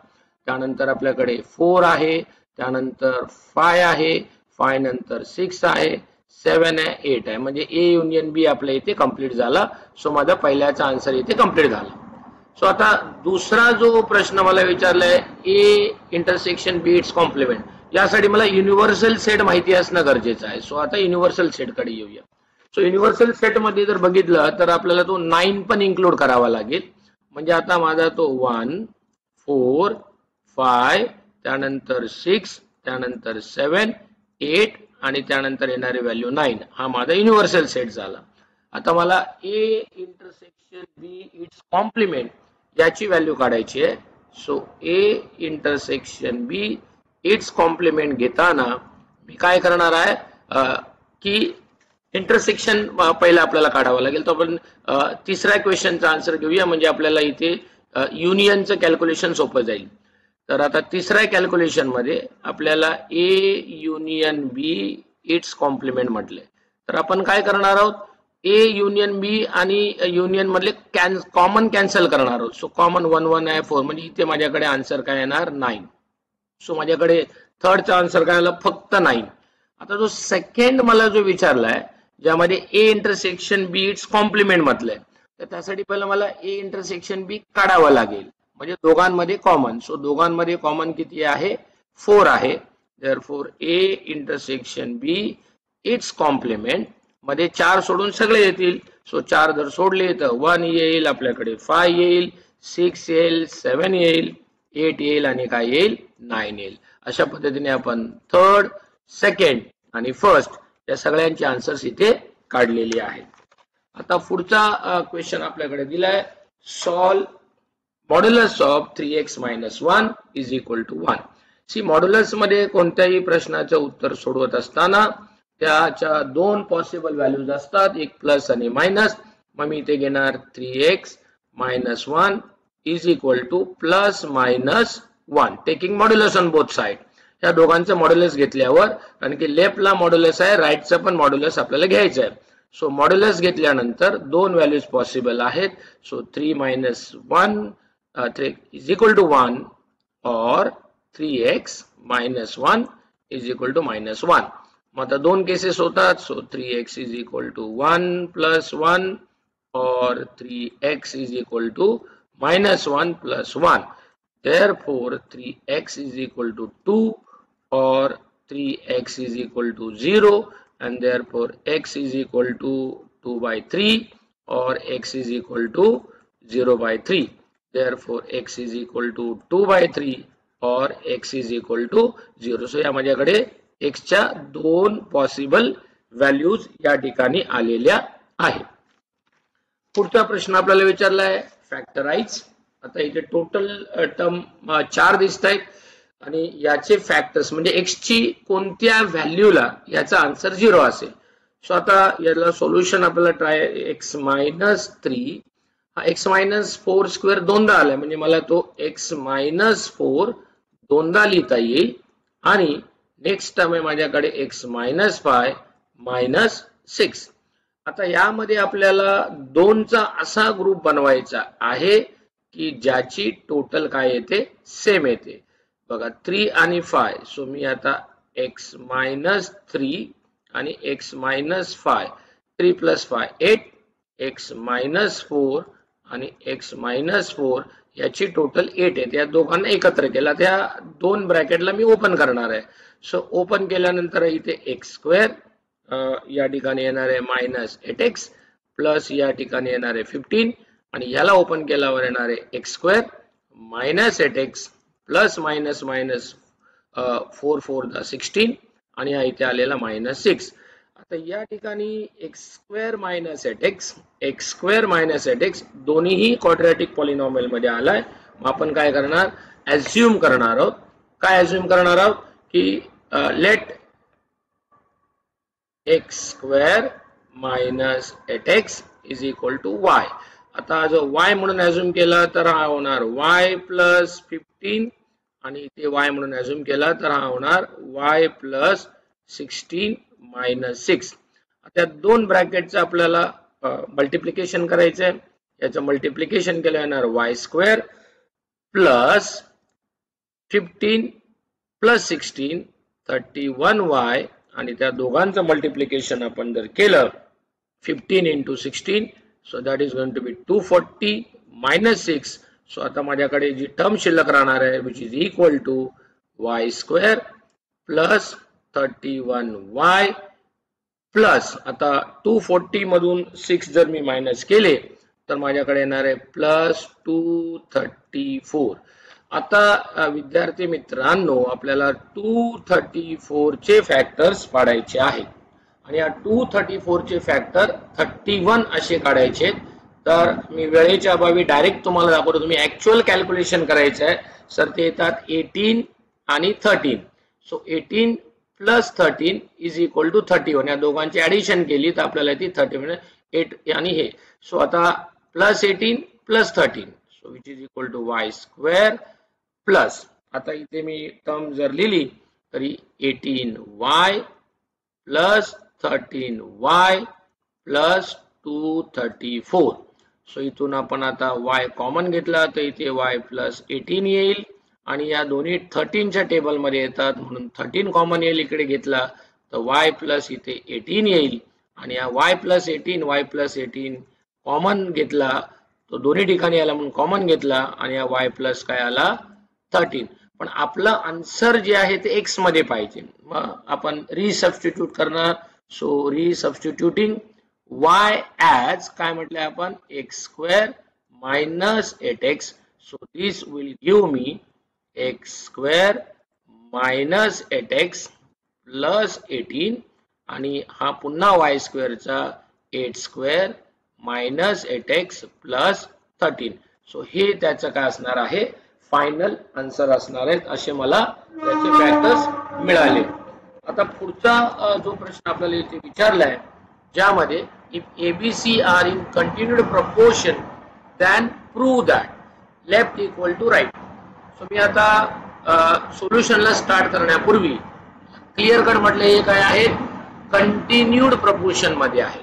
त्यानंतर आपल्याकडे 4 आहे, त्यानंतर 5 आहे, 5 नंतर 6 आहे, 7 आहे, 8 आहे. म्हणजे A युनियन B आपल्या इथे कंप्लीट झाला. सो माझा पहिल्याचा आन्सर इथे कंप्लीट झाला. सो आता दुसरा जो प्रश्न मला विचारलाय A intersection B its complement, यासाठी मला युनिव्हर्सल सेट माहिती असणं गरजेचं आहे. सो आता युनिव्हर्सल सेट कडे येऊया. सो युनिव्हर्सल सेट मध्ये जर बघितलं तर आपल्याला तो 9 पण इन्क्लूड करावा लागेल. म्हणजे आता माझा तो 1 4 5 त्यानंतर 6 त्यानंतर 7 8 आणि त्यानंतर येणारी व्हॅल्यू 9 हा माझा युनिव्हर्सल सेट झाला. आता मला A intersection B its complement याची व्हॅल्यू काढायची आहे. So A intersection B its complement घेताना मी काय करणार आहे की इंटरसेक्शन पहिला आपल्याला काढावं लागेल. तो आपण तिसऱ्या क्वेश्चनचा आन्सर घेऊया म्हणजे आपल्याला इथे युनियनचं कॅल्क्युलेशन सोपं जाईल. तर आता तिसऱ्या कॅल्क्युलेशन मध्ये आपल्याला A union B its complement म्हटले. तर आपण काय करणार आहोत ए युनियन बी आणि युनियन मधले कॉमन कॅन्सल करणार आहोत. सो कॉमन 1 1 आहे 4 म्हणजे इथे माझ्याकडे आन्सर काय येणार 9. सो माझ्याकडे थर्डचा आन्सर काय आला फक्त 9. आता जो सेकंड मला जो विचारलाय ज्यामध्ये A intersection B its complement म्हटलंय तर त्यासाठी पहिलं मला ए इंटरसेक्शन बी काढावं लागेल म्हणजे दोघांमध्ये कॉमन. सो दोघांमध्ये कॉमन किती आहे 4 आहे. Therefore A intersection B its complement मध्ये 4 सोडून सगळे येतील. सो 4 जर सोडले तर 1 येईल आपल्याकडे 5 येईल 6 येईल 7 येईल 8 येईल आणि काय येईल 9 येईल. अशा पद्धतीने आपण थर्ड सेकंड आणि फर्स्ट या सगळ्यांची आन्सर्स इथे काढलेली आहेत. आता पुढचा क्वेश्चन आपल्याकडे दिलाय solve modulus of 3x - 1 is equal to 1. See modulus मध्ये कोणत्याही प्रश्नाचं उत्तर सोडवत असताना त्याच्या दोन पॉसिबल व्हॅल्यूज असतात एक प्लस आणि मायनस. मग मी इथे घेणार 3x - 1 is equal two plus minus 1 taking modulus on both side. या दोघांचं मॉड्युलस घेतल्यावर कारण की लेफ्टला मॉड्युलस आहे राईटचा पण मॉड्युलस आपल्याला घ्यायचा आहे. सो मॉड्युलस घेतल्यानंतर दोन व्हॅल्यूज पॉसिबल आहेत. सो 3 - 1 इज इक्वल टू 1 और 3x - 1 इज इक्वल टू -1. मग आता दोन केसेस होतात. So 3x is equal to 1 plus 1 और 3x is equal to -1 plus 1. Therefore 3x is equal to 2 or 3x is equal to 0 and therefore x is equal to 2/3 or x is equal to 0/3. Therefore x is equal to 2/3 or x is equal to 0. So या माझ्याकडे x च्या दोन possible values या ठिकाणी आलेल्या आहेत. पुढचा प्रश्न आपल्याला विचारला आहे फॅक्टराइज. आता इथे टोटल टर्म 4 दिसत आहेत आणि याचे फॅक्टर्स म्हणजे x ची कोणत्या व्हॅल्यूला याचा आन्सर 0 असेल. सो आता याला सोल्युशन आपल्याला ट्राय x - 3 हा x - 4 स्क्वेअर दोनदा आलाय म्हणजे मला तो x - 4 दोनदा लिहिता येईल आणि नेक्स्ट टर्म आहे माझ्याकडे x - 5 - 6. आता यामध्ये आपल्याला दोनचा असा ग्रुप बनवायचा आहे की ज्याची टोटल काय येते सेम येते. बघा 3 आणि 5. सो मी आता x - 3 आणि x - 5 3 + 5 8 x - 4 आणि x - 4 याची टोटल 8 येते. या दोघांना एकत्र केला त्या दोन ब्रॅकेटला मी ओपन करणार आहे. सो ओपन केल्यानंतर इथे x² या ठिकाणी येणार आहे -8x प्लस या ठिकाणी येणार आहे 15 आणि याला ओपन केल्यावर येणार आहे x² -8x प्लस मायनस 4 4 16 आणि हा इथे आलेला -6. आता या ठिकाणी x² - 8x दोन्हीही क्वाड्रॅटिक पॉलिनॉमियल मध्ये आलाय. मग आपण काय करणार अज्युम करणार आहोत. काय अज्युम करणार आहोत की let x² - 8x is equal to y. आता जो y म्हणून अज्युम केला तर हा होणार y प्लस 15 आणि इथे y म्हणून अज्युम केला तर हा होणार y प्लस 16 - 6. आता दोन ब्रॅकेटचं आपल्याला मल्टिप्लिकेशन करायचं आहे. याचं मल्टिप्लिकेशन केलं येणार y² प्लस 15 प्लस 16 31y आणि त्या दोघांचं मल्टिप्लिकेशन आपण जर केलं 15 × 16 so that is going to be 240 - 6. So आता माझ्याकडे जी टर्म शिल्लक राहणार आहे which is equal to y² plus 31y plus आता 240 मधून 6 जर मी मायनस केले तर माझ्याकडे येणार आहे प्लस 234. आता विद्यार्थी मित्रांनो आपल्याला 234 चे फॅक्टर्स पाडायचे आहेत आणि या 234 चे फॅक्टर 31 असे काढायचे. तर मी वेळेच्या अभावी डायरेक्ट तुम्हाला दाखवतो. तुम्ही ऍक्च्युअल कॅल्क्युलेशन करायचं आहे. सर ते येतात 18 आणि 13. So 18 plus 13 is equal to 31. या दोघांची ऍडिशन केली तर आपल्याला ती 30 8 आणि हे. सो आता plus 18 plus 13 so which is equal to Y square plus आता इथे मी टर्म जर लिहिली तरी 18y plus 13y plus 234. So इथून आपण आता y कॉमन घेतला तर इथे y प्लस 18 येईल आणि या दोन्ही 13 च्या टेबल मध्ये येतात म्हणून 13 कॉमन येईल. इकडे घेतला तर y प्लस इथे 18 येईल आणि या y प्लस 18 कॉमन घेतला तो दोन्ही ठिकाणी आला म्हणून कॉमन घेतला आणि या y प्लस काय आला 13. पण आपलं आन्सर जे आहे ते x मध्ये पाहिजे. मग आपण रिसबस्टिट्यूट करणार. सो रिसबस्टिट्यूटिंग y as काय म्हटलंय आपण x square minus 8x. So this will give me x square minus 8x plus 18 आणि हा पुन्हा y square चा 8 square minus 8x plus 13. So हे त्याचं काय असणार आहे फायनल आन्सर असणार आहे. असे मला त्याचे फॅक्टर्स मिळाले. आता पुढचा जो प्रश्न आपल्याला इथे विचारलाय ज्यामध्ये if ABC are in continued proportion then prove that left equal to right. So मी आता सोल्युशनला स्टार्ट करण्यापूर्वी क्लिअर कट म्हटलं हे काय आहे कंटिन्यूड प्रपोर्शन मध्ये आहे.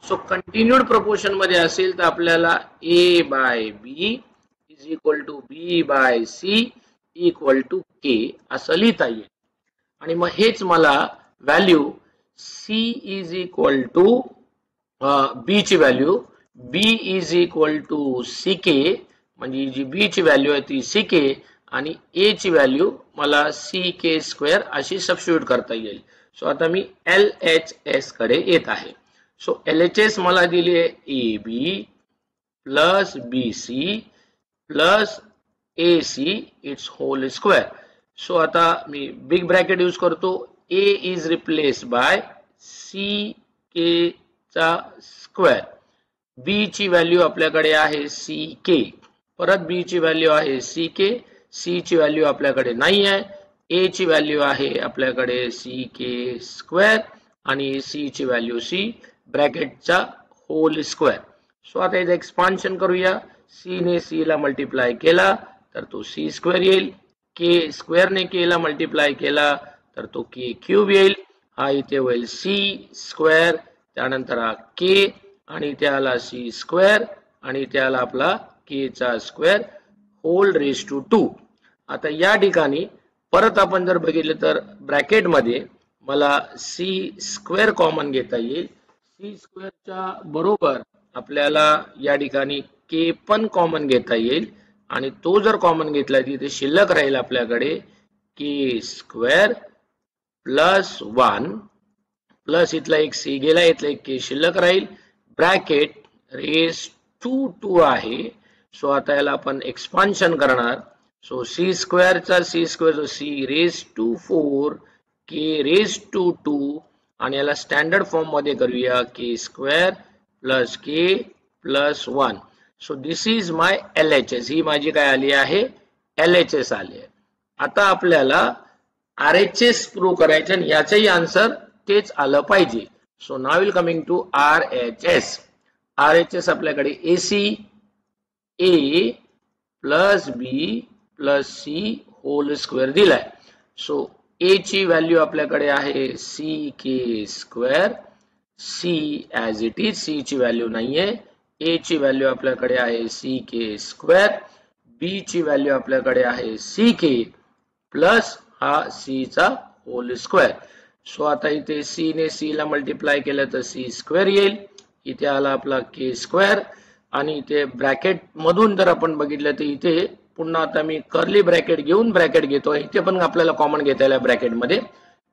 सो कंटिन्यूड प्रपोर्शन मध्ये असेल तर आपल्याला A by B is equal to B by C equal to K असं लिहिता येईल आणि मग हेच मला value C is equal to B ची value B is equal to CK म्हणजे जी B ची व्हॅल्यू आहे ती CK आणि A ची व्हॅल्यू मला CK स्क्वेअर अशी सबस्टिट्यूट करता येईल. सो आता मी LHS कडे येत आहे. सो LHS मला दिली आहे AB plus BC plus AC its whole square. So आता मी बिग ब्रॅकेट यूज करतो. A is replace by CK चा स्क्वेअर. B ची व्हॅल्यू आपल्याकडे आहे CK परत B ची व्हॅल्यू आहे CK. C ची व्हॅल्यू आपल्याकडे नाही आहे. A ची व्हॅल्यू आहे आपल्याकडे CK स्क्वेअर आणि C ची व्हॅल्यू C ब्रॅकेटचा होल स्क्वेअर. सो आता याचं एक्सपान्शन करूया. C ने C ला मल्टिप्लाय केला तर तो C स्क्वेअर येईल. K स्क्वेअर ने K ला मल्टिप्लाय केला तर तो K क्यूब येईल. हा इथे होईल C स्क्वेअर त्यानंतर हा K आणि त्याला C स्क्वेअर आणि त्याला आपला K चा स्क्वेअर होल रेज टू 2. आता या ठिकाणी परत आपण जर बघितलं तर ब्रॅकेट मध्ये मला C स्क्वेअर कॉमन घेता येईल. C स्क्वेअरच्या बरोबर आपल्याला या ठिकाणी K पण कॉमन घेता येईल आणि तो जर कॉमन घेतला तिथे शिल्लक राहील आपल्याकडे K स्क्वेअर प्लस 1 प्लस इथला एक C गेला इथला एक K शिल्लक राहील ब्रॅकेट रेज टू 2 आहे. सो आता याला आपण एक्सपान्शन करणार. सो C स्क्वेअरचा C square C raise to 4 K raise to 2 आणि याला स्टँडर्ड फॉर्म मध्ये करूया K square plus K plus 1. So this is my LHS. ही माझी काय आली आहे LHS आली आहे. आता आपल्याला RHS प्रूव्ह करायचं आणि याचंही आन्सर तेच आलं पाहिजे. So now will coming to RHS. RHS आपल्याकडे AC A plus B plus C whole square दिलाय. सो A ची व्हॅल्यू आपल्याकडे आहे CK square. C as it is C ची व्हॅल्यू नाहीये. A ची व्हॅल्यू आपल्याकडे आहे CK स्क्वेअर. B ची व्हॅल्यू आपल्याकडे आहे CK प्लस हा C चा होल स्क्वेअर. सो आता इथे C ने C ला मल्टिप्लाय केलं तर C स्क्वेअर येईल. इथे आला आपला K स्क्वेअर आणि इथे ब्रॅकेट मधून जर आपण बघितलं तर इथे पुन्हा आता मी कर्ली ब्रॅकेट घेऊन ब्रॅकेट घेतोय. इथे पण आपल्याला कॉमन घेता येईल ब्रॅकेट मध्ये.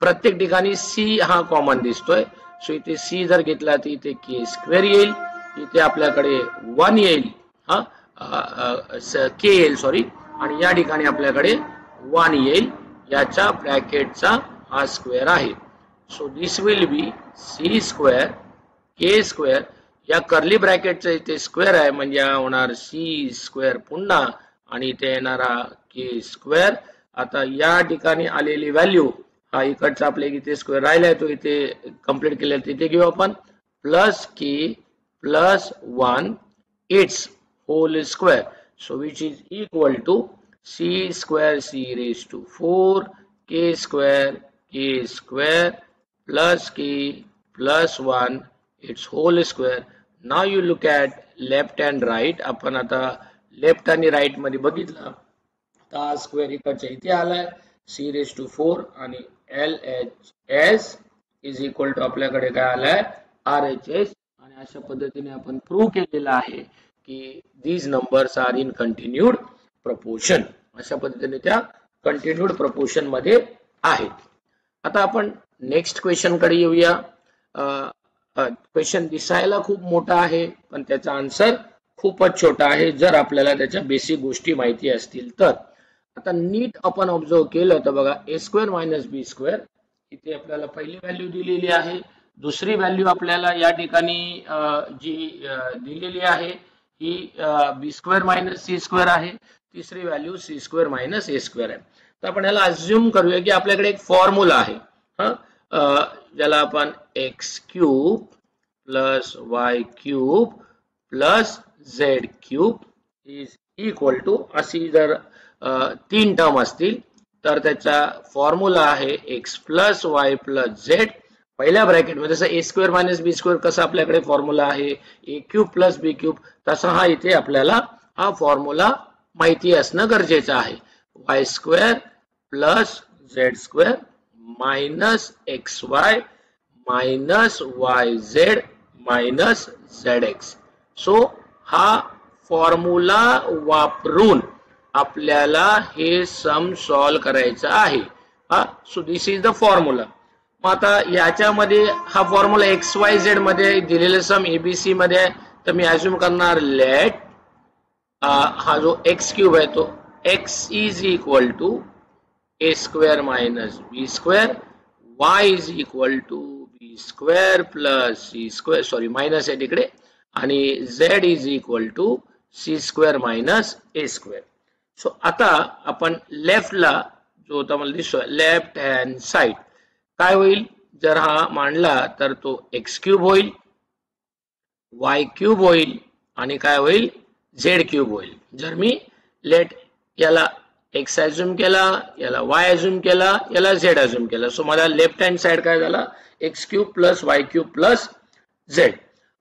प्रत्येक ठिकाणी C हा कॉमन दिसतोय. सो इथे सी जर घेतला तर इथे के स्क्वेअर येईल, इथे आपल्याकडे 1 येईल, हा के येईल सॉरी, आणि या ठिकाणी आपल्याकडे 1 येईल, याच्या ब्रॅकेटचा हा स्क्वेअर आहे. So this will be C square K square, या कर्ली ब्रॅकेटचा इथे स्क्वेअर आहे म्हणजे होणार सी स्क्वेअर पुन्हा आणि इथे येणारा के स्क्वेअर. आता या ठिकाणी आलेली व्हॅल्यू हा इकडचा आपल्या इथे स्क्वेअर राहिलाय तो इथे कंप्लीट केलेला तिथे घेऊ आपण, plus K plus 1 its whole square, so which is equal to C square C raise to 4 K square plus K plus 1 its whole square. Now you look at left and right. आपण आता left आणि right मध्ये बघितलं तर हा square इकडच्या इथे आलाय सी रेज टू 4 आणि L H S is equal to आपल्याकडे काय आलाय आर एच एस, आणि अशा पद्धतीने आपण प्रूव्ह केलेलं आहे की these numbers are in continued proportion. अशा पद्धतीने त्या कंटिन्यूड प्रपोर्शन मध्ये आहेत. आता आपण नेक्स्ट क्वेश्चन कडे येऊया. क्वेश्चन दिसायला खूप मोठा आहे पण त्याचा आन्सर खूपच छोटा आहे जर आपल्याला त्याच्या बेसिक गोष्टी माहिती असतील तर. आता नीट आपण ऑब्झर्व केलं तर बघा ए स्क्वेअर मायनस बी स्क्वेअर, इथे आपल्याला पहिली व्हॅल्यू दिलेली आहे, दुसरी व्हॅल्यू आपल्याला या ठिकाणी जी दिलेली आहे ही बी स्क्वेअर मायनस सी स्क्वेअर आहे, तिसरी value C square minus A square आहे. तर आपण याला अज्युम करूया की आपल्याकडे एक फॉर्म्युला आहे, ज्याला आपण X cube plus Y cube plus Z cube is equal to, अशी जर 3 टर्म असतील तर त्याचा फॉर्म्युला आहे X plus Y plus Z. पहिल्या ब्रॅकेट मध्ये जसं A square minus B square कसा आपल्याकडे फॉर्म्युला आहे A cube plus B cube, तसा हा इथे आपल्याला हा फॉर्म्युला माहिती असणं गरजेचं आहे. Y square plus Z square minus x y minus Y Z minus Z x. So हा फॉर्म्युला वापरून आपल्याला हे सम सॉल्व करायचं आहे. So this is the formula. मग आता याच्यामध्ये हा फॉर्म्युला एक्स वाय झेड मध्ये दिलेलं सम एबीसी मध्ये आहे, तर मी अज्युम करणार लेट हा जो एक्स क्यूब आहे तो X is equal to A square minus B square, Y is equal to B square plus C square sorry minus आहे तिकडे, आणि Z is equal to C square minus A square. So आता आपण लेफ्टला जो होता मला दिसतोय लेफ्ट हँड साइड काय होईल जर हा मांडला तर तो एक्स क्यूब होईल, वाय क्यूब होईल आणि काय होईल झेड क्यूब होईल. जर मी लेट याला एक्स अज्युम केला, याला वाय अज्युम केला, याला झेड अज्युम केला, सो मला लेफ्ट हँड साइड काय झाला x cube plus Y cube plus Z.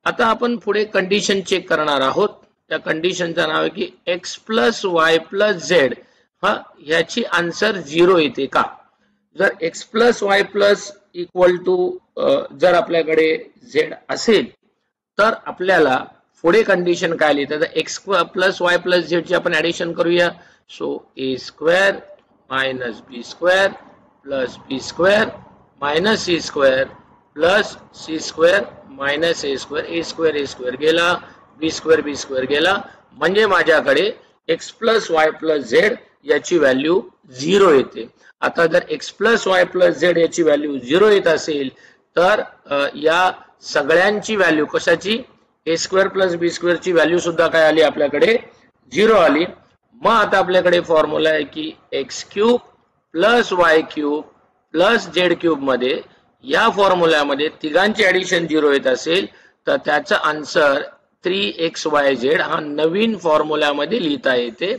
आता आपण पुढे कंडिशन चेक करणार आहोत. त्या कंडिशनचं नाव आहे की X plus Y plus Z ह्याची आन्सर 0 येते का. जर X plus Y plus equal to जर आपल्याकडे झेड असेल तर आपल्याला पुढे कंडिशन काय लिहितात X plus Y plus Z ची आपण ऍडिशन करूया. So A square minus B square plus B square minus C square plus C square minus A square गेला, बी स्क्वेअर गेला, म्हणजे माझ्याकडे X plus Y plus Z याची value 0 येते. आता जर X plus Y plus Z याची value 0 येत असेल तर या सगळ्यांची व्हॅल्यू कशाची A square plus B square ची व्हॅल्यू सुद्धा काय आली आपल्याकडे 0 आली. मग आता आपल्याकडे फॉर्म्युला आहे की x cube plus Y cube plus Z cube मध्ये या फॉर्म्युल्यामध्ये तिघांची ऍडिशन 0 येत असेल तर त्याचा आन्सर 3xyz हा नवीन फॉर्म्युल्यामध्ये लिहिता येते.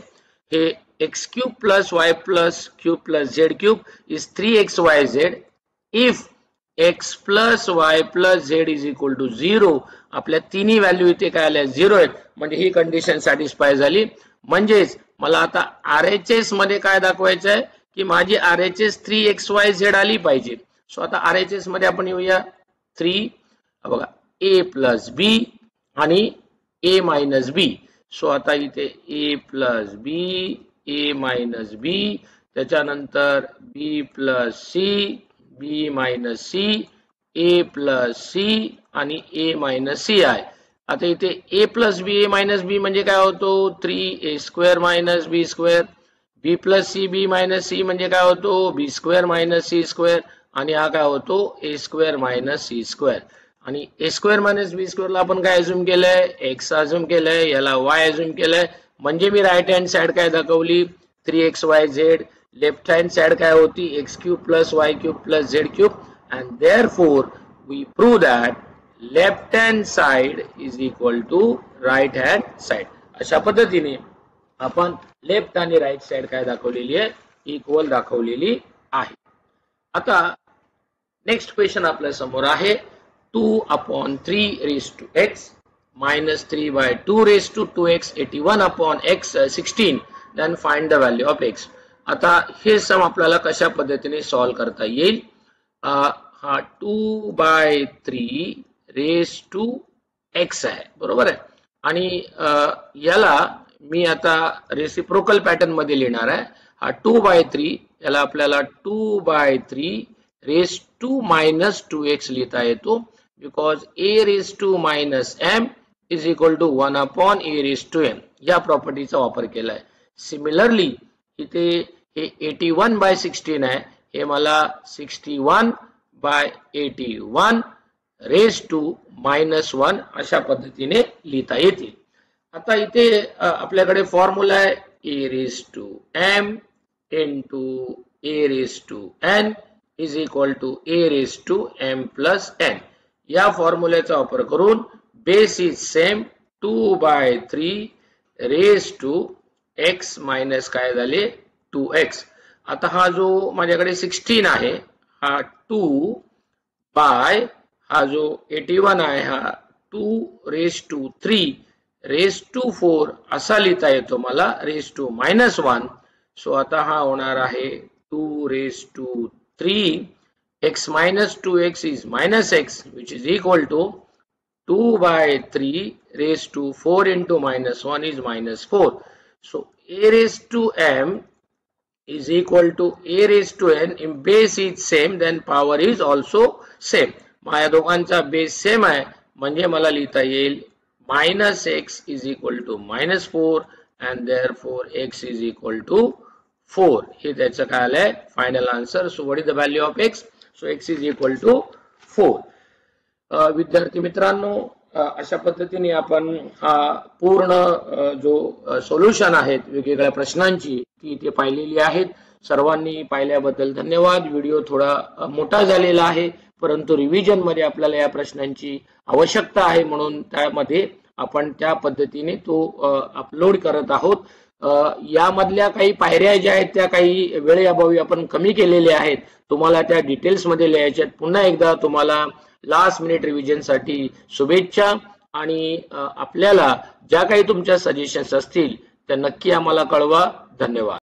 हे X cube plus Y plus cube plus Z cube is 3xyz if X plus Y plus Z is equal to 0. आपल्या तिन्ही व्हॅल्यू इथे काय आल्या 0 आहेत, म्हणजे ही कंडिशन सॅटिस्फाय झाली. म्हणजेच मला आता RHS मध्ये काय दाखवायचं आहे की माझी RHS 3xyz आली पाहिजे. सो आता RHS मध्ये आपण येऊया 3 बघा a प्लस बी आणि a मायनस बी. सो आता इथे a plus B a minus B, त्याच्यानंतर b plus C B minus C A plus C आणि ए मायनस सी आहे. आता इथे ए प्लस बी ए मायनस बी म्हणजे काय होतो 3a square minus B square. B plus C B minus C म्हणजे काय होतो B square minus C square. आणि हा काय होतो A square minus C square. आणि ए स्क्वेअर मायनस बी स्क्वेअरला आपण काय अज्युम केलंय एक्स अज्युम केलंय, याला वाय अज्युम केलंय. म्हणजे मी राईट हँड साइड काय दाखवली 3xyz. लेफ्ट हँड साइड काय होती X cube plus Y cube plus Z cube. And therefore we prove that left hand side is equal to right hand side. अशा पद्धतीने आपण left आणि राईट साइड काय दाखवलेली आहे इक्वल दाखवलेली आहे. आता नेक्स्ट क्वेश्चन आपल्या समोर आहे 2/3 raised to x minus 3/2 raised to 2x 81 upon x 16 then find the value of x. आता हे सम आपल्याला कशा पद्धतीने सॉल्व करता येईल. हा 2/3 raised to x आहे बरोबर आहे. आणि याला मी आता रेसिप्रोकल पॅटर्न मध्ये लिहिणार आहे. हा 2/3 याला आपल्याला 2/3 raised to minus 2x लिहिता येतो because a raised to minus m is equal to 1 upon a raised to m या प्रॉपर्टीचा वापर केलाय. सिमिलरली इथे हे 81/16 आहे, हे मला 61/81 raised to minus 1 अशा पद्धतीने लिहिता येतील. आता इथे आपल्याकडे फॉर्म्युला आहे a raised to m into a raised to n is equal to a raised to m plus n. या फॉर्म्युल्याचा वापर करून base is same 2/3 raised to x minus काय झाले 2x. आता हा जो माझ्याकडे 16 आहे हा 2 बाय हा जो 81 आहे हा 2 raised to 3 raised to 4 असा लिहिता येतो मला raised to minus 1. सो आता हा होणार आहे 2 raised to 3 x minus 2x is minus x which is equal to 2/3 raised to 4 into minus 1 is minus 4. So a raised to m is equal to a raised to n. In base is same then power is also same. माझ्या दोघांचा base same आहे म्हणजे मला लिहिता येईल minus x is equal to minus 4 and therefore x is equal to 4. हे त्याचं काय आलंय final answer. So what is the value of x? So x is equal to 4. विद्यार्थी मित्रांनो अशा पद्धतीने आपण हा पूर्ण जो सोल्युशन आहेत वेगवेगळ्या प्रश्नांची ती इथे पाहिलेली आहेत. सर्वांनी पाहिल्याबद्दल धन्यवाद. व्हिडिओ थोडा मोठा झालेला आहे परंतु रिव्हिजन मध्ये आपल्याला या प्रश्नांची आवश्यकता आहे म्हणून त्यामध्ये आपण त्या पद्धतीने तो अपलोड करत आहोत. यामधल्या काही पायऱ्या ज्या आहेत त्या काही वेळेअभावी आपण कमी केलेल्या आहेत. तुम्हाला त्या डिटेल्स मध्ये लिहायच्या. पुन्हा एकदा तुम्हाला लास्ट मिनिट रिव्हिजन साठी शुभेच्छा. आणि आपल्याला ज्या काही तुमच्या सजेशन्स असतील त्या नक्की आम्हाला कळवा. धन्यवाद.